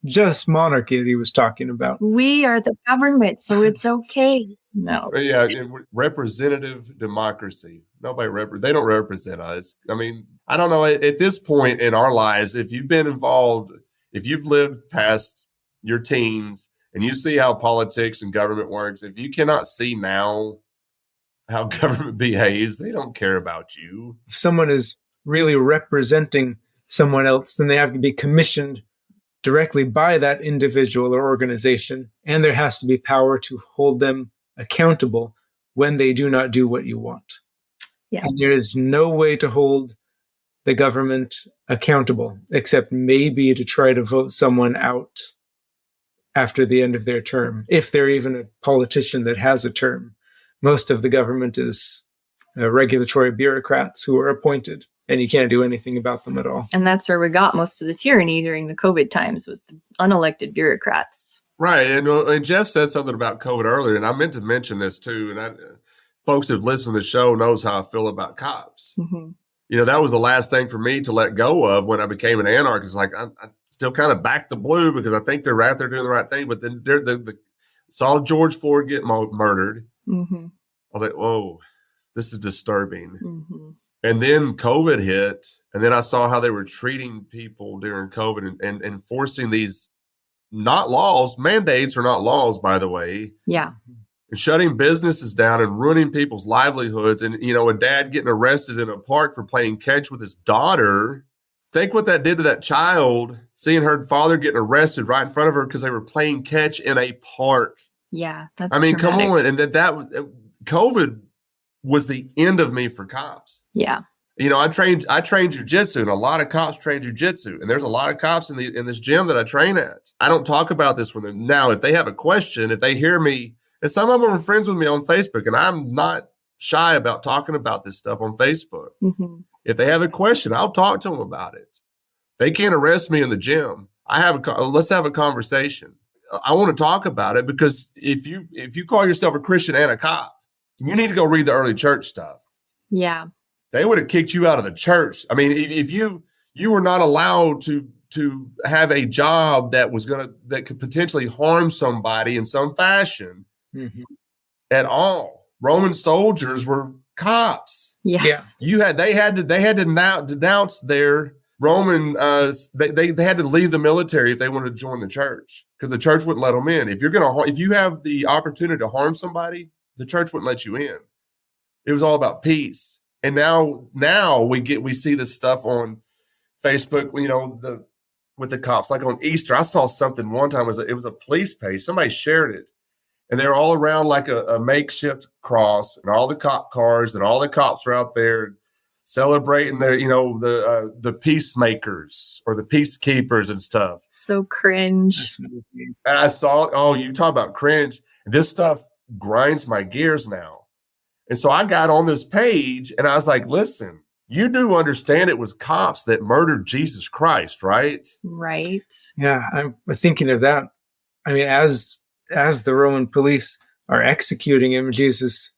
Speaker 5: monarchy that he was talking about.
Speaker 4: We are the government, so it's okay. No.
Speaker 2: Yeah, representative democracy. They don't represent us. I mean, I don't know. At this point in our lives, if you've been involved, if you've lived past your teens and you see how politics and government works, if you cannot see now how government behaves, they don't care about you.
Speaker 5: If someone is really representing someone else, then they have to be commissioned directly by that individual or organization, and there has to be power to hold them accountable when they do not do what you want.
Speaker 4: Yeah.
Speaker 5: And there is no way to hold the government accountable except maybe to try to vote someone out after the end of their term, if they're even a politician that has a term. Most of the government is regulatory bureaucrats who are appointed, and you can't do anything about them at all.
Speaker 4: And that's where we got most of the tyranny during the COVID times, was the unelected bureaucrats.
Speaker 2: Right. And Jeff said something about COVID earlier, and I meant to mention this too. And folks who've listened to the show knows how I feel about cops.
Speaker 4: Mm-hmm.
Speaker 2: You know, that was the last thing for me to let go of when I became an anarchist. Like, I still kind of back the blue because I think they're out there doing the right thing. But then saw George Floyd get murdered.
Speaker 4: Mm-hmm.
Speaker 2: I was like, whoa, this is disturbing.
Speaker 4: Mm-hmm.
Speaker 2: And then COVID hit, and then I saw how they were treating people during COVID and enforcing these not laws. Mandates are not laws, by the way.
Speaker 4: Yeah.
Speaker 2: And shutting businesses down and ruining people's livelihoods. And, you know, a dad getting arrested in a park for playing catch with his daughter. Think what that did to that child, seeing her father getting arrested right in front of her because they were playing catch in a park.
Speaker 4: Yeah. That's
Speaker 2: I mean,
Speaker 4: traumatic.
Speaker 2: come on. And that COVID was the end of me for cops.
Speaker 4: Yeah.
Speaker 2: You know, I trained jujitsu, and a lot of cops train jujitsu, and there's a lot of cops in this gym that I train at. I don't talk about this with them now. If they have a question, if they hear me, and some of them are friends with me on Facebook, and I'm not shy about talking about this stuff on Facebook.
Speaker 4: Mm-hmm.
Speaker 2: If they have a question, I'll talk to them about it. They can't arrest me in the gym. Let's have a conversation. I want to talk about it because if you call yourself a Christian and a cop, you need to go read the early church stuff.
Speaker 4: Yeah.
Speaker 2: They would have kicked you out of the church. I mean, if you were not allowed to have a job that could potentially harm somebody in some fashion
Speaker 5: Mm-hmm.
Speaker 2: at all. Roman soldiers were cops.
Speaker 4: Yes.
Speaker 5: Yeah.
Speaker 2: They had to denounce their Roman. They had to leave the military if they wanted to join the church because the church wouldn't let them in. If you have the opportunity to harm somebody, the church wouldn't let you in. It was all about peace. And now we see this stuff on Facebook, you know, with the cops. Like on Easter, I saw something one time. It was a police page. Somebody shared it, and they were all around like a makeshift cross, and all the cop cars, and all the cops were out there celebrating the peacemakers or the peacekeepers and stuff.
Speaker 4: So cringe.
Speaker 2: And I saw, you talk about cringe. This stuff grinds my gears now. And so I got on this page and I was like, listen, you do understand it was cops that murdered Jesus Christ, right?
Speaker 4: Right.
Speaker 5: Yeah, I'm thinking of that. I mean, as the Roman police are executing him, Jesus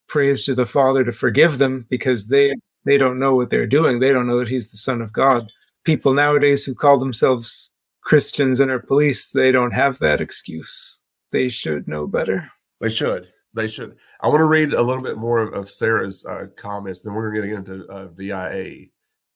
Speaker 5: prays to the Father to forgive them because they don't know what they're doing. They don't know that he's the Son of God. People nowadays who call themselves Christians and are police, they don't have that excuse. They should know better.
Speaker 2: They should. I want to read a little bit more of Sarah's comments, then we're going to get into VIA,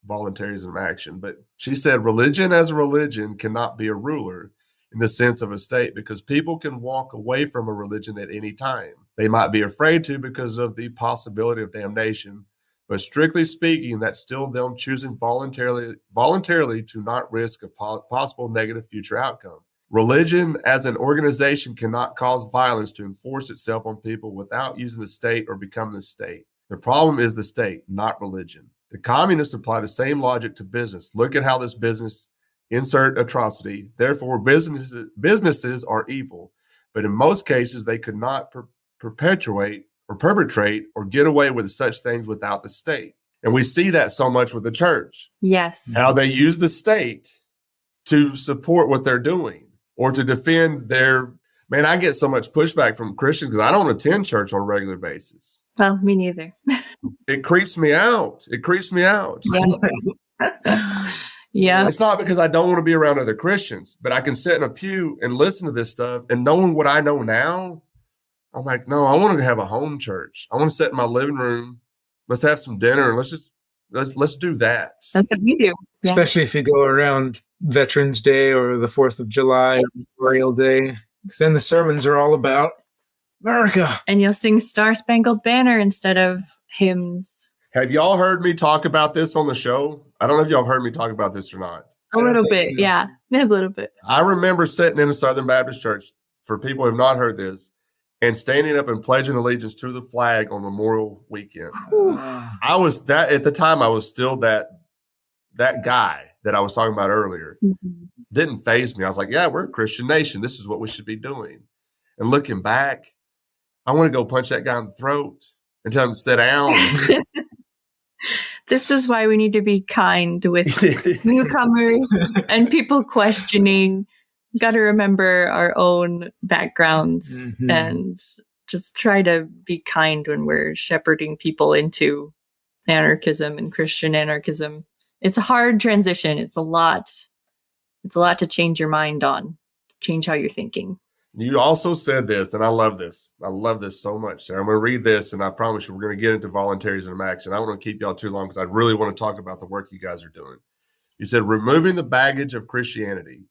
Speaker 2: Voluntarism and Action. But she said, religion as a religion cannot be a ruler in the sense of a state because people can walk away from a religion at any time. They might be afraid to because of the possibility of damnation, but strictly speaking, that's still them choosing voluntarily to not risk a possible negative future outcome. Religion as an organization cannot cause violence to enforce itself on people without using the state or becoming the state. The problem is the state, not religion. The communists apply the same logic to business. Look at how this business insert atrocity. Therefore, businesses are evil, but in most cases, they could not perpetrate or get away with such things without the state. And we see that so much with the church.
Speaker 4: Yes.
Speaker 2: How they use the state to support what they're doing. Or to defend man, I get so much pushback from Christians because I don't attend church on a regular basis.
Speaker 4: Well, me neither.
Speaker 2: It creeps me out.
Speaker 4: Yeah. Yeah.
Speaker 2: It's not because I don't want to be around other Christians, but I can sit in a pew and listen to this stuff, and knowing what I know now, I'm like, no, I want to have a home church. I want to sit in my living room. Let's have some dinner and let's do that.
Speaker 4: That's what we do. Yeah.
Speaker 5: Especially if you go around Veterans Day or the 4th of July or Memorial Day, because then the sermons are all about America.
Speaker 4: And you'll sing Star Spangled Banner instead of hymns.
Speaker 2: Have y'all heard me talk about this on the show? I don't know if y'all have heard me talk about this or not.
Speaker 4: A little bit, yeah. A little bit.
Speaker 2: I remember sitting in a Southern Baptist church, for people who have not heard this, and standing up and pledging allegiance to the flag on Memorial Weekend. I was that at the time. I was still that guy that I was talking about earlier.
Speaker 4: Mm-hmm.
Speaker 2: Didn't faze me. I was like, yeah, we're a Christian nation. This is what we should be doing. And looking back, I want to go punch that guy in the throat and tell him to sit down.
Speaker 4: This is why we need to be kind with newcomers and people questioning. Got to remember our own backgrounds and just try to be kind when we're shepherding people into anarchism and Christian anarchism. It's a hard transition. It's a lot to change your mind on, change how you're thinking.
Speaker 2: You also said this, and I love this. I love this so much, Sarah. I'm going to read this, and I promise you we're going to get into voluntarism and action. I don't want to keep y'all too long because I really want to talk about the work you guys are doing. You said, removing the baggage of Christianity,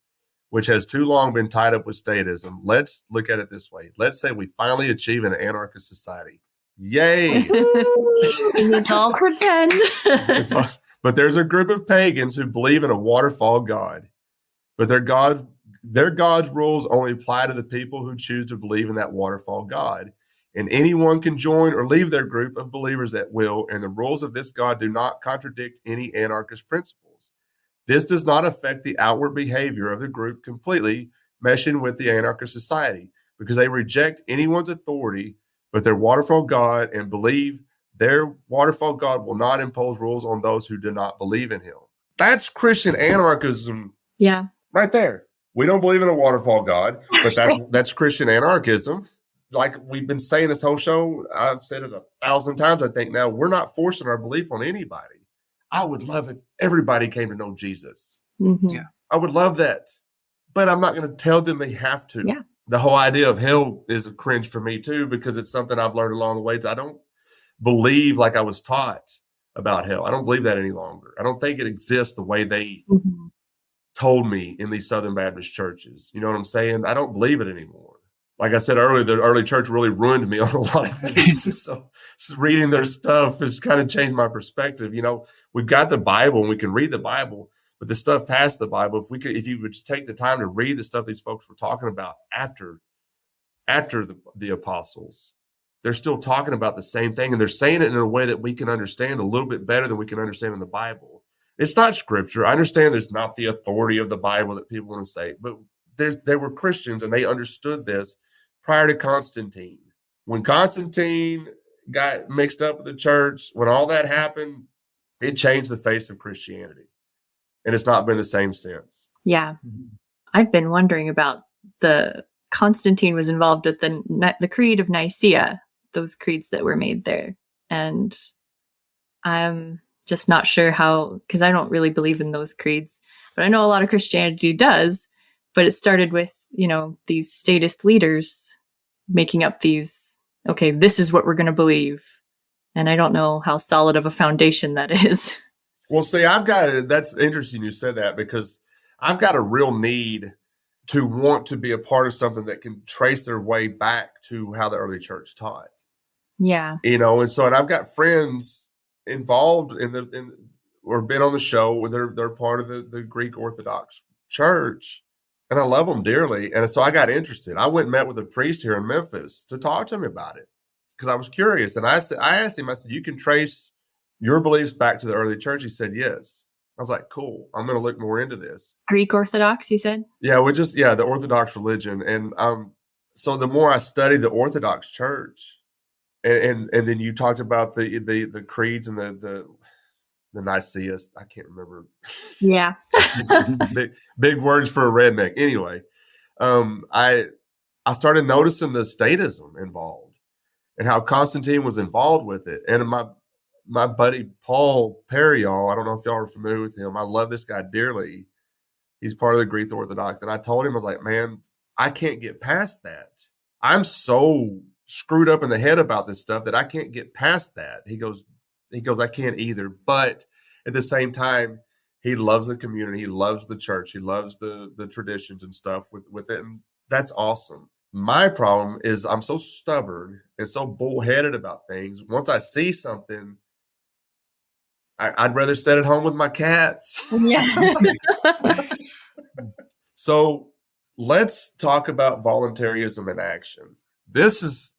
Speaker 2: which has too long been tied up with statism. Let's look at it this way. Let's say we finally achieve an anarchist society. Yay!
Speaker 4: It's all pretend.
Speaker 2: But there's a group of pagans who believe in a waterfall god. But their God's rules only apply to the people who choose to believe in that waterfall God. And anyone can join or leave their group of believers at will, and the rules of this God do not contradict any anarchist principles. This does not affect the outward behavior of the group completely, meshing with the anarchist society, because they reject anyone's authority but their waterfall God and believe their waterfall God will not impose rules on those who do not believe in him. That's Christian anarchism.
Speaker 4: Yeah.
Speaker 2: Right there. We don't believe in a waterfall God, but that's Christian anarchism. Like we've been saying this whole show, I've said it 1,000 times, I think now, we're not forcing our belief on anybody. I would love if everybody came to know Jesus.
Speaker 4: Mm-hmm.
Speaker 5: Yeah.
Speaker 2: I would love that. But I'm not going to tell them they have to.
Speaker 4: Yeah.
Speaker 2: The whole idea of hell is a cringe for me too, because it's something I've learned along the way. I don't believe like I was taught about hell. I don't believe that any longer. I don't think it exists the way they told me in these Southern Baptist churches. You know what I'm saying? I don't believe it anymore. Like I said earlier, the early church really ruined me on a lot of things. So reading their stuff has kind of changed my perspective. You know, we've got the Bible and we can read the Bible, but the stuff past the Bible, if you would just take the time to read the stuff these folks were talking about after the apostles, they're still talking about the same thing, and they're saying it in a way that we can understand a little bit better than we can understand in the Bible. It's not scripture. I understand there's not the authority of the Bible that people want to say, but they were Christians and they understood this prior to Constantine. When Constantine got mixed up with the church, when all that happened, it changed the face of Christianity. And it's not been the same since.
Speaker 4: Yeah. I've been wondering about Constantine was involved with the Creed of Nicaea, those creeds that were made there. And I'm just not sure how, because I don't really believe in those creeds, but I know a lot of Christianity does. But it started with, these statist leaders making up these, okay, this is what we're going to believe. And I don't know how solid of a foundation that is. Well,
Speaker 2: see, that's interesting you said that, because I've got a real need to want to be a part of something that can trace their way back to how the early church taught.
Speaker 4: Yeah.
Speaker 2: And I've got friends involved or been on the show where they're part of the Greek Orthodox Church. And I love them dearly. And so I got interested. I went and met with a priest here in Memphis to talk to him about it because I was curious. And I asked him, I said, you can trace your beliefs back to the early church? He said, yes. I was like, cool. I'm going to look more into this.
Speaker 4: Greek Orthodox, you said?
Speaker 2: Yeah, the Orthodox religion. And so the more I studied the Orthodox Church, and then you talked about the creeds and the Nicaea, I can't remember.
Speaker 4: Yeah.
Speaker 2: big words for a redneck. Anyway, I started noticing the statism involved and how Constantine was involved with it. And my buddy Paul Perry, y'all, I don't know if y'all are familiar with him. I love this guy dearly. He's part of the Greek Orthodox. And I told him, I was like, man, I can't get past that. I'm so screwed up in the head about this stuff that I can't get past that. He goes, I can't either. But at the same time, he loves the community. He loves the church. He loves the traditions and stuff with it. And that's awesome. My problem is I'm so stubborn and so bullheaded about things. Once I see something, I'd rather sit at home with my cats.
Speaker 4: Yeah.
Speaker 2: So let's talk about voluntarism in action. This is,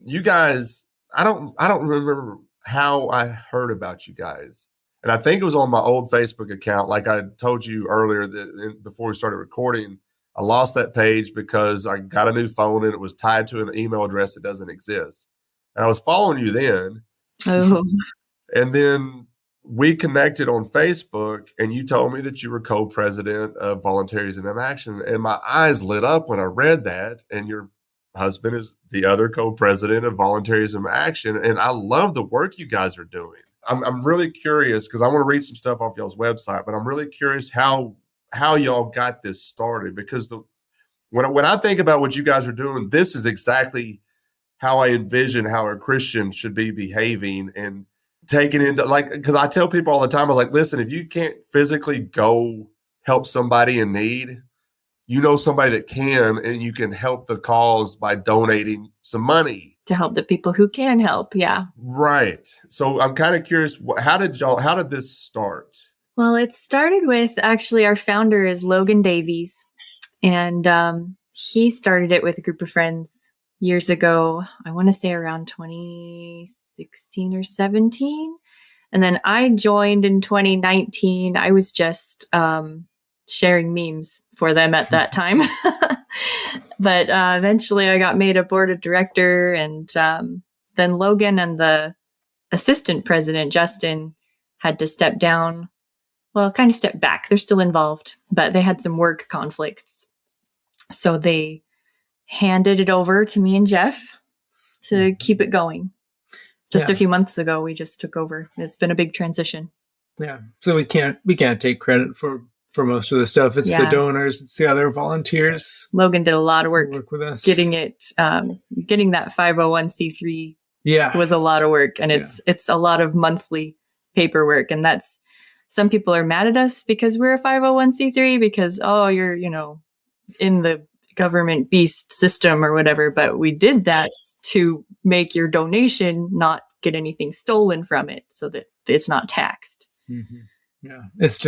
Speaker 2: you guys, I don't remember how I heard about you guys. And I think it was on my old Facebook account. Like I told you earlier that before we started recording, I lost that page because I got a new phone and it was tied to an email address that doesn't exist. And I was following you then.
Speaker 4: Oh.
Speaker 2: And then we connected on Facebook and you told me that you were co-president of Voluntarism and Action. And my eyes lit up when I read that. And your husband is the other co-president of Voluntarism and Action. And I love the work you guys are doing. I'm really curious because I want to read some stuff off y'all's website, but I'm really curious how y'all got this started, because when I think about what you guys are doing, this is exactly how I envision how a Christian should be behaving and taking into, like, because I tell people all the time, I'm like, listen, if you can't physically go help somebody in need, you know somebody that can, and you can help the cause by donating some money
Speaker 4: To help the people who can help. Yeah.
Speaker 2: right. So I'm kind of curious, how did this start?
Speaker 4: Well, it started with, actually, our founder is Logan Davies, and he started it with a group of friends years ago. I want to say around 2016 or 17. And then I joined in 2019. I was just sharing memes for them at that time. But eventually I got made a board of director, and then Logan and the assistant president, Justin, had to step down. Well, kind of step back. They're still involved, but they had some work conflicts. So they handed it over to me and Jeff to keep it going. Just a few months ago, we just took over. It's been a big transition.
Speaker 5: Yeah. So we can't take credit for most of the stuff. It's the donors, it's the other volunteers.
Speaker 4: Logan did a lot of work
Speaker 5: with us.
Speaker 4: Getting that 501c3 was a lot of work, and it's a lot of monthly paperwork. And that's, some people are mad at us because we're a 501c3 because, oh, you're, in the government beast system or whatever. But we did that to make your donation not get anything stolen from it, so that it's not taxed.
Speaker 5: Mm-hmm. Yeah. It's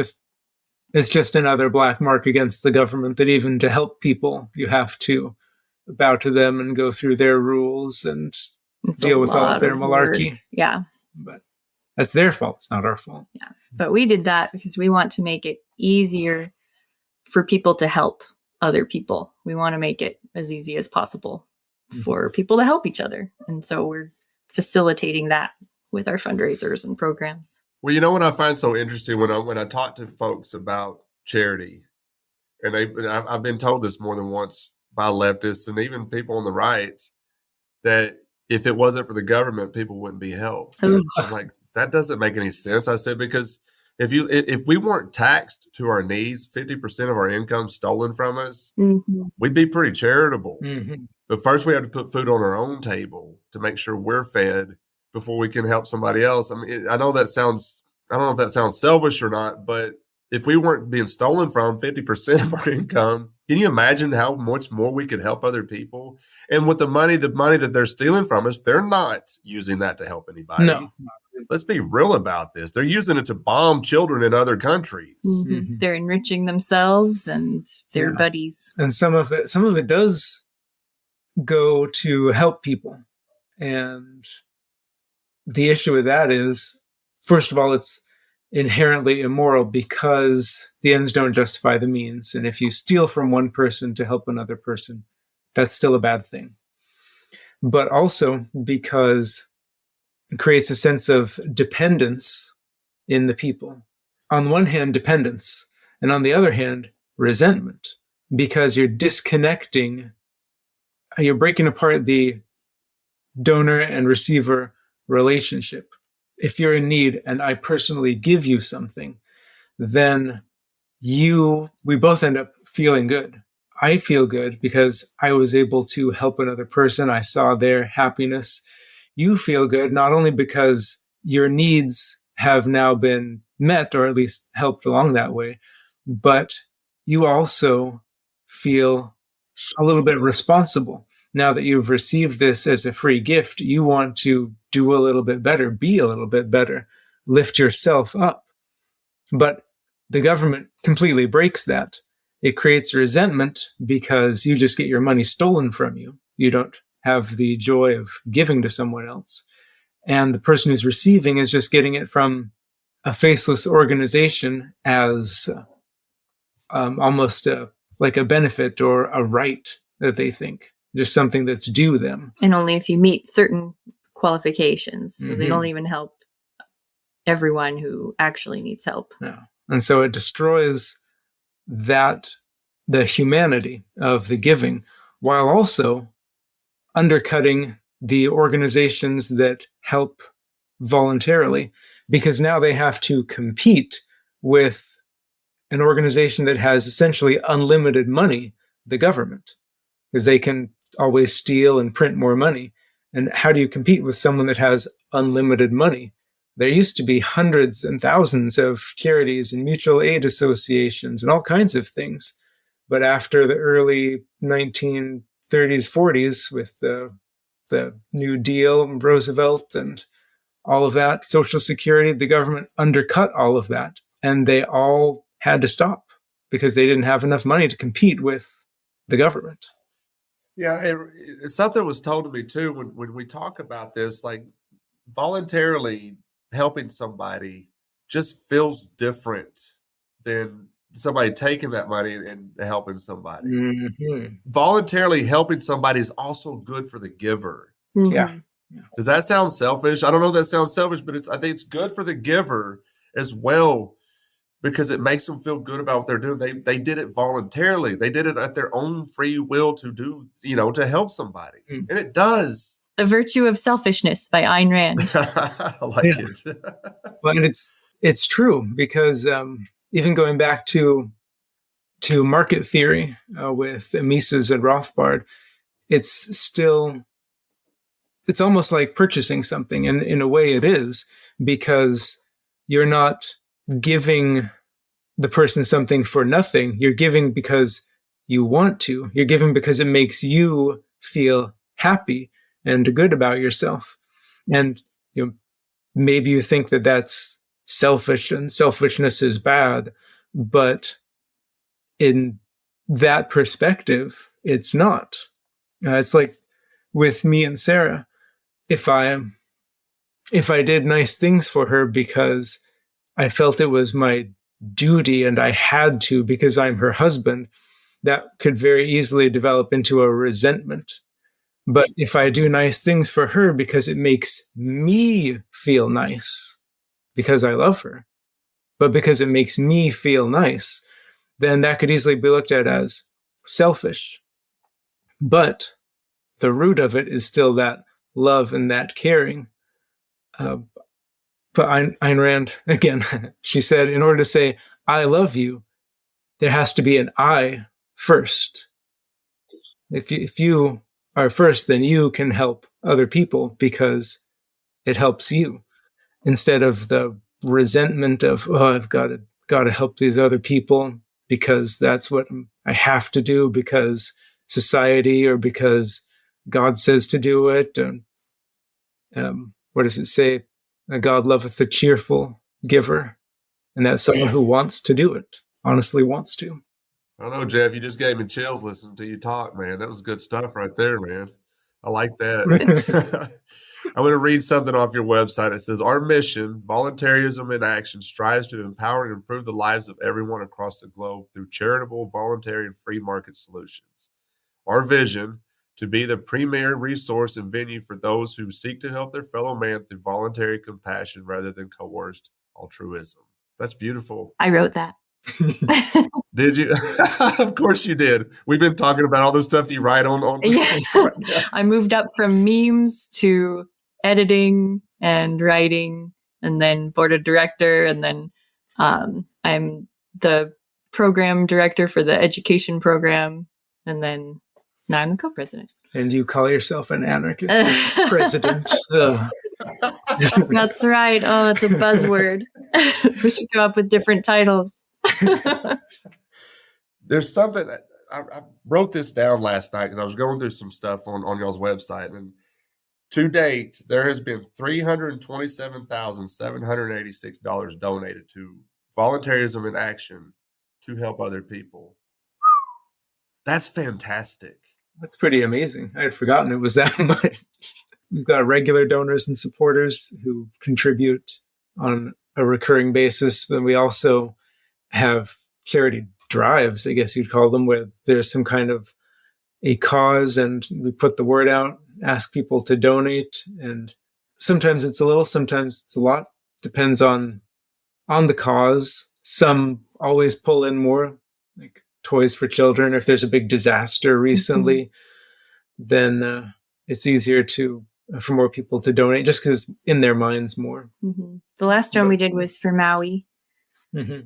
Speaker 5: just another black mark against the government, that even to help people, you have to bow to them and go through their rules and deal with all of their malarkey.
Speaker 4: Work. Yeah.
Speaker 5: But that's their fault. It's not our fault.
Speaker 4: Yeah. But we did that because we want to make it easier for people to help other people. We want to make it as easy as possible for people to help each other. And so we're facilitating that with our fundraisers and programs.
Speaker 2: Well, you know what I find so interesting when I talk to folks about charity, and I've been told this more than once by leftists and even people on the right, that if it wasn't for the government, people wouldn't be helped. I'm like, that doesn't make any sense. I said, because if we weren't taxed to our knees, 50% of our income stolen from us, we'd be pretty charitable. Mm-hmm. But first we have to put food on our own table to make sure we're fed before we can help somebody else. I mean, I don't know if that sounds selfish or not, but if we weren't being stolen from 50% of our income, can you imagine how much more we could help other people? And with the money that they're stealing from us, they're not using that to help anybody.
Speaker 5: No.
Speaker 2: Let's be real about this. They're using it to bomb children in other countries.
Speaker 4: Mm-hmm. Mm-hmm. They're enriching themselves and their buddies.
Speaker 5: And some of it does go to help people. And the issue with that is, first of all, it's inherently immoral because the ends don't justify the means. And if you steal from one person to help another person, that's still a bad thing. But also because it creates a sense of dependence in the people. On one hand, dependence, and on the other hand, resentment, because you're breaking apart the donor and receiver relationship. if you're in need and I personally give you something, then we both end up feeling good. I feel good because I was able to help another person. I saw their happiness. You feel good not only because your needs have now been met, or at least helped along that way, but you also feel a little bit responsible. Now that you've received this as a free gift, you want to do a little bit better, be a little bit better, lift yourself up. But the government completely breaks that. It creates resentment because you just get your money stolen from you. You don't have the joy of giving to someone else. And the person who's receiving is just getting it from a faceless organization as almost like a benefit or a right that they think, just something that's due them.
Speaker 4: And only if you meet certain qualifications. So they don't even help everyone who actually needs help.
Speaker 5: Yeah. And so it destroys the humanity of the giving, while also undercutting the organizations that help voluntarily, because now they have to compete with an organization that has essentially unlimited money, the government, because they can always steal and print more money. And how do you compete with someone that has unlimited money? There used to be hundreds and thousands of charities and mutual aid associations and all kinds of things. But after the early 1930s, 40s, with the New Deal, Roosevelt, and all of that, Social Security, the government undercut all of that. And they all had to stop because they didn't have enough money to compete with the government.
Speaker 2: Yeah, something was told to me too when we talk about this, like voluntarily helping somebody just feels different than somebody taking that money and helping somebody. Voluntarily helping somebody is also good for the giver.
Speaker 5: Yeah.
Speaker 2: Does that sound selfish? I don't know if that sounds selfish, but I think it's good for the giver as well, because it makes them feel good about what they're doing. They did it voluntarily. They did it at their own free will to do, to help somebody. And it does.
Speaker 4: The Virtue of Selfishness by Ayn Rand.
Speaker 2: I like it.
Speaker 5: Well, and it's true, because even going back to market theory with Mises and Rothbard, it's almost like purchasing something, and in a way it is, because you're not giving the person something for nothing. You're giving because you want to. You're giving because it makes you feel happy and good about yourself. And maybe you think that that's selfish and selfishness is bad, but in that perspective, it's not. It's like with me and Sarah. If I did nice things for her because I felt it was my duty and I had to because I'm her husband, that could very easily develop into a resentment. But if I do nice things for her because it makes me feel nice, because I love her, but because it makes me feel nice, then that could easily be looked at as selfish. But the root of it is still that love and that caring. But Ayn Rand, again, she said, in order to say, I love you, there has to be an I first. If you are first, then you can help other people because it helps you, instead of the resentment of, I've got to help these other people because that's what I have to do, because society or because God says to do it. And what does it say? God loveth the cheerful giver, and that's someone who wants to do it, honestly wants to.
Speaker 2: I don't know, Jeff, you just gave me chills listening to you talk, man. That was good stuff right there, man. I like that. I'm going to read something off your website. It says, our mission, Voluntarism in Action, strives to empower and improve the lives of everyone across the globe through charitable, voluntary, and free market solutions. Our vision, to be the premier resource and venue for those who seek to help their fellow man through voluntary compassion rather than coerced altruism. That's beautiful.
Speaker 4: I wrote that.
Speaker 2: Did you? Of course you did. We've been talking about all the stuff you write on.
Speaker 4: Yeah. I moved up from memes to editing and writing and then board of director, and then I'm the program director for the education program, and then now I'm the co-president.
Speaker 5: And you call yourself an anarchist president. Ugh.
Speaker 4: That's right. Oh, it's a buzzword. We should come up with different titles.
Speaker 2: There's something I wrote this down last night because I was going through some stuff on y'all's website, and to date there has been $327,786 donated to Voluntarism in Action to help other people. That's fantastic.
Speaker 5: That's pretty amazing. I had forgotten it was that much. We've got regular donors and supporters who contribute on a recurring basis. But we also have charity drives, I guess you'd call them, where there's some kind of a cause and we put the word out, ask people to donate. And sometimes it's a little, sometimes it's a lot. Depends on the cause. Some always pull in more, like toys for children. If there's a big disaster recently, then it's easier for more people to donate just because it's in their minds more.
Speaker 4: The last one we did was for Maui. But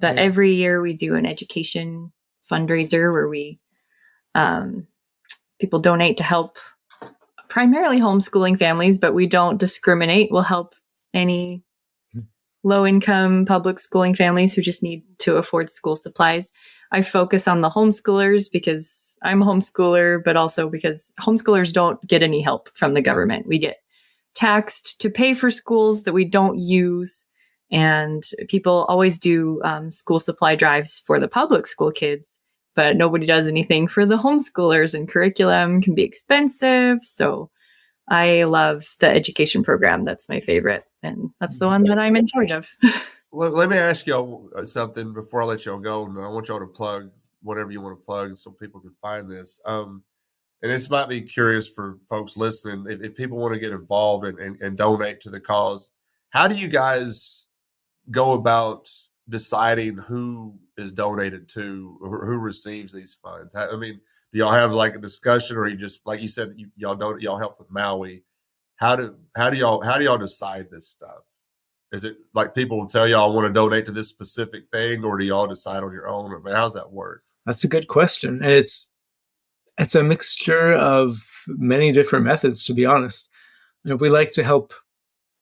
Speaker 4: every year we do an education fundraiser where we people donate to help primarily homeschooling families, but we don't discriminate. We'll help any low-income public schooling families who just need to afford school supplies. I focus on the homeschoolers because I'm a homeschooler, but also because homeschoolers don't get any help from the government. We get taxed to pay for schools that we don't use. And people always do school supply drives for the public school kids, but nobody does anything for the homeschoolers, and curriculum can be expensive. So I love the education program. That's my favorite. And that's the one that I'm in charge of.
Speaker 2: Let me ask y'all something before I let y'all go. And I want y'all to plug whatever you want to plug so people can find this. And this might be curious for folks listening. If people want to get involved and donate to the cause, how do you guys go about deciding who is donated to or who receives these funds? I mean, do y'all have like a discussion, or you just, like you said, y'all help with Maui? How do y'all decide this stuff? Is it like people will tell y'all I want to donate to this specific thing, or do y'all decide on your own? I mean, how's that work?
Speaker 5: That's a good question. And it's a mixture of many different methods, to be honest. We like to help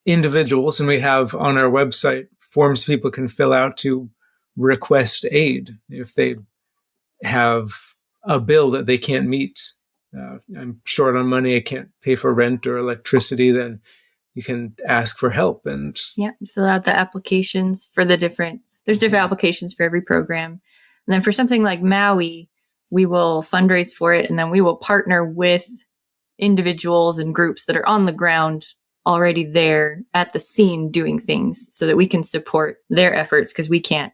Speaker 5: individuals, and we have on our website forms people can fill out to request aid if they have a bill that they can't meet. I'm short on money, I can't pay for rent or electricity, then you can ask for help. And
Speaker 4: fill out the applications for there's different applications for every program. And then for something like Maui, we will fundraise for it, and then we will partner with individuals and groups that are on the ground already there at the scene doing things so that we can support their efforts, because we can't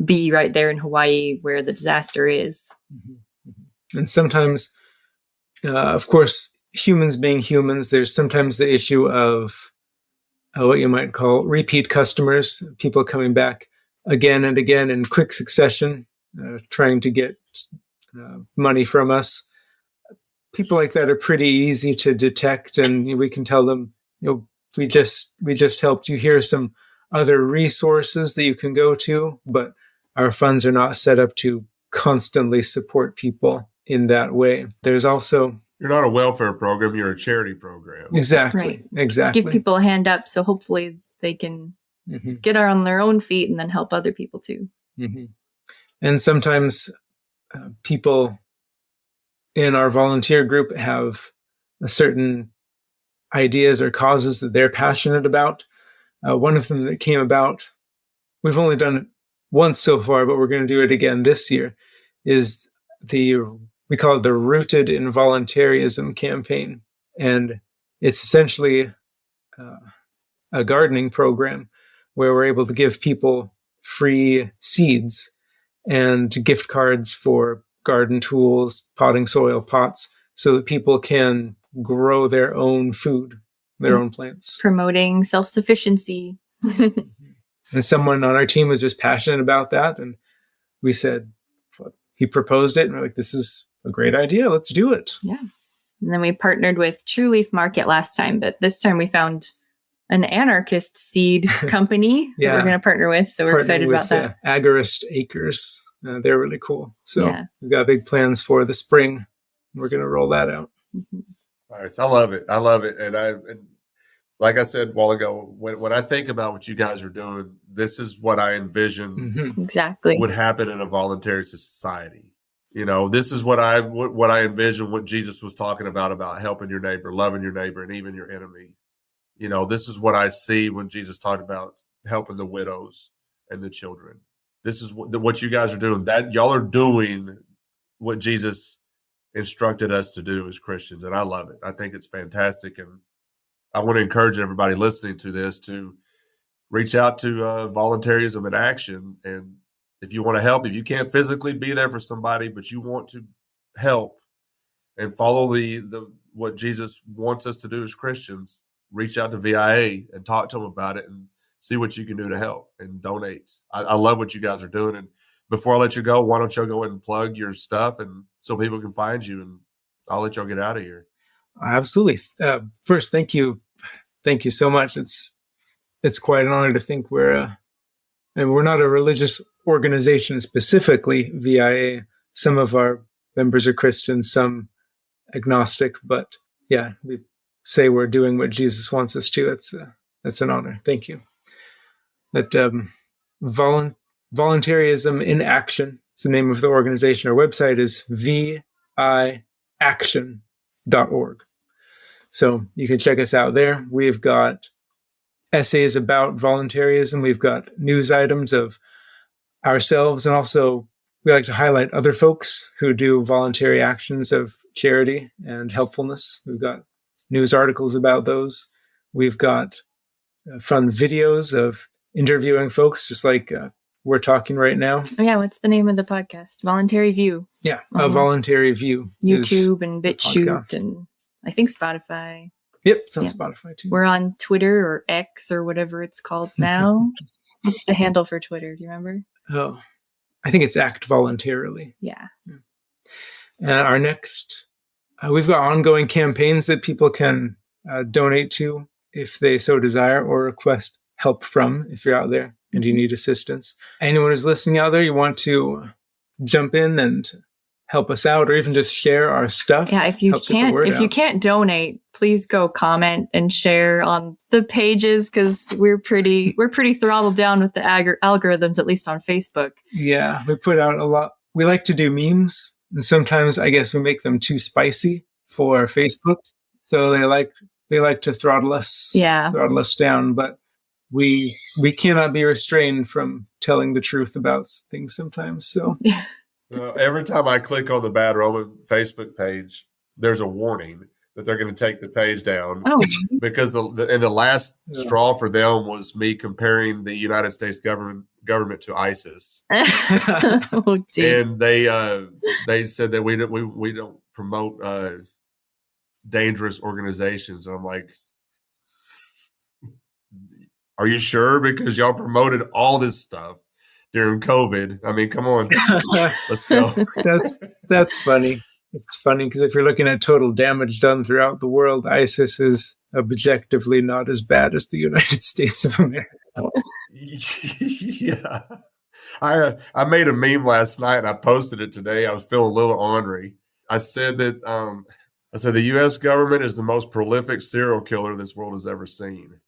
Speaker 4: be right there in Hawaii where the disaster is.
Speaker 5: And sometimes, of course, humans being humans, there's sometimes the issue of what you might call repeat customers, people coming back again and again in quick succession, trying to get money from us. People like that are pretty easy to detect, and we can tell them, we just helped you. Here are some other resources that you can go to, but our funds are not set up to constantly support people in that way. There's also...
Speaker 2: You're not a welfare program, you're a charity program.
Speaker 5: Exactly.
Speaker 4: Right.
Speaker 5: Exactly.
Speaker 4: Give people a hand up so hopefully they can get on their own feet and then help other people too.
Speaker 5: And sometimes people in our volunteer group have a certain ideas or causes that they're passionate about. One of them that came about, we've only done it once so far, but we're going to do it again this year, is we call it the Rooted in Voluntarism campaign. And it's essentially a gardening program where we're able to give people free seeds and gift cards for garden tools, potting soil, pots, so that people can grow their own food, their own plants.
Speaker 4: Promoting self-sufficiency.
Speaker 5: And someone on our team was just passionate about that. And we said, he proposed it, and we're like, this is a great idea. Let's do it.
Speaker 4: Yeah. And then we partnered with True Leaf Market last time, but this time we found an anarchist seed company that
Speaker 5: Yeah.
Speaker 4: we're going to partner with. So we're excited about that.
Speaker 5: Agorist Acres. They're really cool. So
Speaker 4: Yeah.
Speaker 5: we've got big plans for the spring. We're going to roll that out.
Speaker 2: Nice. I love it. I love it. And like I said a while ago, when I think about what you guys are doing, this is what I envision
Speaker 5: Mhm.
Speaker 4: Exactly.
Speaker 2: would happen in a voluntary society. You know, this is what I envision what Jesus was talking about helping your neighbor, loving your neighbor, and even your enemy. You know, this is what I see when Jesus talked about helping the widows and the children. This is what you guys are doing. That y'all are doing what Jesus instructed us to do as Christians, and I love it. I think it's fantastic, and I want to encourage everybody listening to this to reach out to Voluntarism in Action. And if you want to help, if you can't physically be there for somebody, but you want to help and follow the what Jesus wants us to do as Christians, reach out to VIA and talk to them about it and see what you can do to help and donate. I love what you guys are doing. And before I let you go, why don't you go and plug your stuff and so people can find you, and I'll let y'all get out of here.
Speaker 5: Absolutely. First, thank you so much. It's quite an honor to think we're not a religious organization specifically. VIA. Some of our members are Christians, some agnostic, but yeah, we say we're doing what Jesus wants us to. That's an honor. Thank you. That Voluntarism in Action is the name of the organization. Our website is viaction.org. So you can check us out there. We've got essays about voluntarism. We've got news items of ourselves, and also we like to highlight other folks who do voluntary actions of charity and helpfulness. We've got news articles about those. We've got fun videos of interviewing folks, just like we're talking right now.
Speaker 4: Oh, yeah. What's the name of the podcast? Voluntary View.
Speaker 5: Yeah, a voluntary view.
Speaker 4: YouTube and BitChute
Speaker 5: podcast.
Speaker 4: and I think Spotify.
Speaker 5: Yep, it's on
Speaker 4: Yeah.
Speaker 5: Spotify too.
Speaker 4: We're on Twitter or X or whatever it's called now. What's the handle for Twitter? Do you remember?
Speaker 5: Oh, I think it's Act Voluntarily.
Speaker 4: Yeah.
Speaker 5: Our next, we've got ongoing campaigns that people can donate to if they so desire, or request help from if you're out there and you need assistance. Anyone who's listening out there, you want to jump in and help us out, or even just share our stuff.
Speaker 4: Yeah, if you
Speaker 5: help get the word
Speaker 4: you
Speaker 5: out.
Speaker 4: can't donate, please go comment and share on the pages, because we're pretty throttled down with the algorithms, at least on Facebook.
Speaker 5: Yeah, we put out a lot. We like to do memes, and sometimes I guess we make them too spicy for Facebook, so they like to throttle us down. But we cannot be restrained from telling the truth about things sometimes. So
Speaker 2: Every time I click on the Bad Roman Facebook page, there's a warning that they're going to take the page down.
Speaker 4: Oh,
Speaker 2: Because the last straw for them was me comparing the United States government to ISIS,
Speaker 4: oh dear.
Speaker 2: and they said that we don't promote dangerous organizations. And I'm like, are you sure? Because y'all promoted all this stuff during COVID. I mean, come on, let's go.
Speaker 5: that's funny. It's funny because if you're looking at total damage done throughout the world, ISIS is objectively not as bad as the United States of America.
Speaker 2: Yeah, I made a meme last night and I posted it today. I was feeling a little ornery. I said that the U.S. government is the most prolific serial killer this world has ever seen.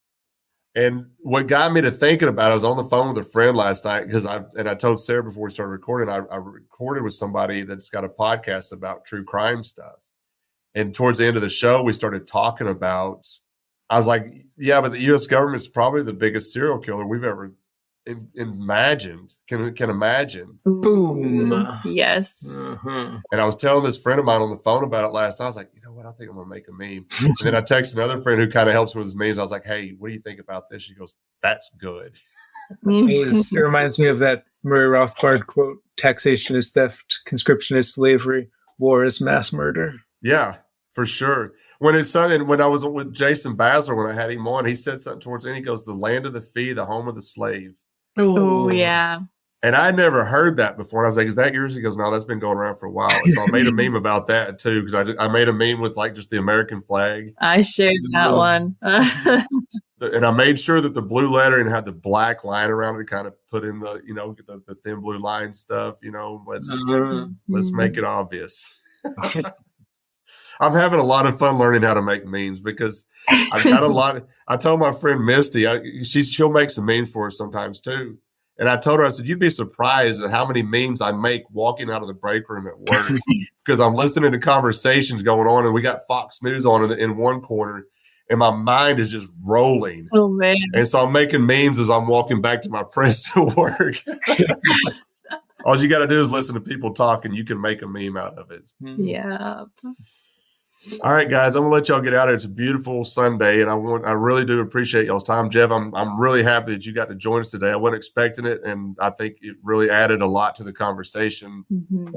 Speaker 2: And what got me to thinking about it, I was on the phone with a friend last night because I told Sarah before we started recording, I recorded with somebody that's got a podcast about true crime stuff. And towards the end of the show, we started talking about, I was like, yeah, but the U.S. government is probably the biggest serial killer we've ever imagined, can imagine.
Speaker 5: Boom.
Speaker 4: Yes.
Speaker 5: Uh-huh.
Speaker 2: And I was telling this friend of mine on the phone about it last night. I was like, you know what? I think I'm going to make a meme. And then I texted another friend who kind of helps me with his memes. I was like, hey, what do you think about this? She goes, that's good.
Speaker 5: It reminds me of that Murray Rothbard quote: taxation is theft, conscription is slavery, war is mass murder.
Speaker 2: Yeah, for sure. When I was with Jason Basler, when I had him on, he said something towards the end. He goes, the land of the free, the home of the slave.
Speaker 4: Oh, yeah.
Speaker 2: And I never heard that before. And I was like, is that yours? He goes, no, that's been going around for a while. And so I made a meme about that too, because I made a meme with like just the American flag.
Speaker 4: I shared that one.
Speaker 2: And I made sure that the blue lettering had the black line around it, kind of put in the, the thin blue line stuff, let's make it obvious. I'm having a lot of fun learning how to make memes because I've got a lot. I told my friend Misty, she'll make some memes for us sometimes too. And I told her, I said, you'd be surprised at how many memes I make walking out of the break room at work because I'm listening to conversations going on, and we got Fox News on in one corner, and my mind is just rolling.
Speaker 4: Oh, man.
Speaker 2: And so I'm making memes as I'm walking back to my press to work. All you got to do is listen to people talk, and you can make a meme out of it.
Speaker 4: Yeah.
Speaker 2: All right, guys, I'm gonna let y'all get out of here. It's a beautiful Sunday, and I really do appreciate y'all's time. Jeff, I'm really happy that you got to join us today. I wasn't expecting it, and I think it really added a lot to the conversation.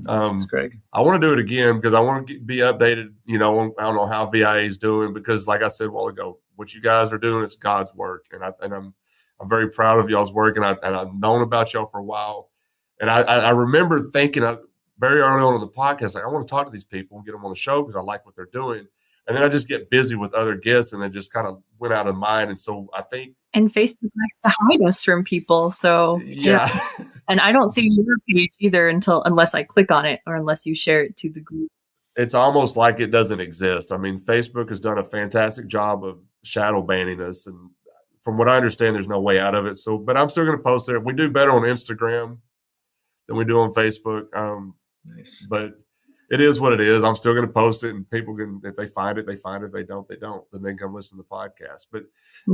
Speaker 5: Thanks, Craig.
Speaker 2: I want to do it again because I want to be updated. I don't know how VIA is doing because, like I said a while ago, what you guys are doing is God's work, and I'm very proud of y'all's work, and I've known about y'all for a while, and I remember thinking very early on in the podcast, like, I want to talk to these people and get them on the show because I like what they're doing. And then I just get busy with other guests, and they just kind of went out of mind. And so I think.
Speaker 4: And Facebook likes to hide us from people. So,
Speaker 2: yeah.
Speaker 4: And I don't see your page either unless I click on it or unless you share it to the group.
Speaker 2: It's almost like it doesn't exist. I mean, Facebook has done a fantastic job of shadow banning us. And from what I understand, there's no way out of it. So, but I'm still going to post there. We do better on Instagram than we do on Facebook.
Speaker 5: Nice.
Speaker 2: But it is what it is. I'm still going to post it, and people can, if they find it, they find it. If they don't, they don't. Then they can come listen to the podcast. But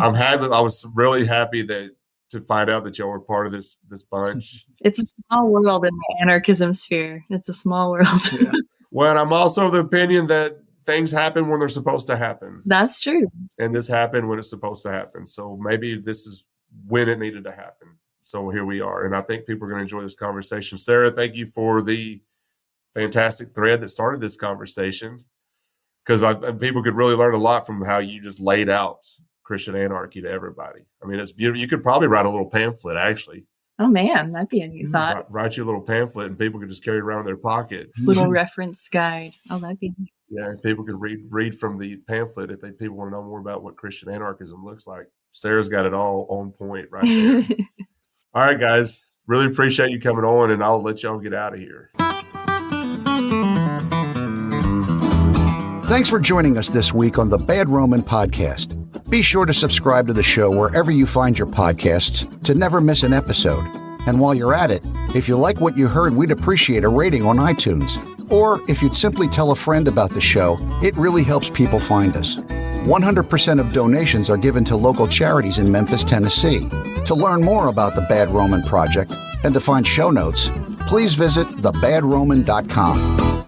Speaker 2: I'm happy. I was really happy to find out that y'all were part of this bunch.
Speaker 4: It's a small world in the anarchism sphere. It's a small world.
Speaker 5: Yeah.
Speaker 2: Well, I'm also of the opinion that things happen when they're supposed to happen.
Speaker 4: That's true.
Speaker 2: And this happened when it's supposed to happen. So maybe this is when it needed to happen. So here we are. And I think people are going to enjoy this conversation. Sarah, thank you for the fantastic thread that started this conversation, because people could really learn a lot from how you just laid out Christian anarchy to everybody. I mean, it's beautiful. You could probably write a little pamphlet, actually.
Speaker 4: Oh, man, that'd be a new thought.
Speaker 2: Write you a little pamphlet, and people could just carry it around in their pocket.
Speaker 4: Little reference guide. Oh, that'd be neat.
Speaker 2: Yeah, people could read from the pamphlet if people want to know more about what Christian anarchism looks like. Sarah's got it all on point right there. All right, guys. Really appreciate you coming on, and I'll let y'all get out of here.
Speaker 1: Thanks for joining us this week on the Bad Roman Podcast. Be sure to subscribe to the show wherever you find your podcasts to never miss an episode. And while you're at it, if you like what you heard, we'd appreciate a rating on iTunes. Or if you'd simply tell a friend about the show, it really helps people find us. 100% of donations are given to local charities in Memphis, Tennessee. To learn more about the Bad Roman Project and to find show notes, please visit thebadroman.com.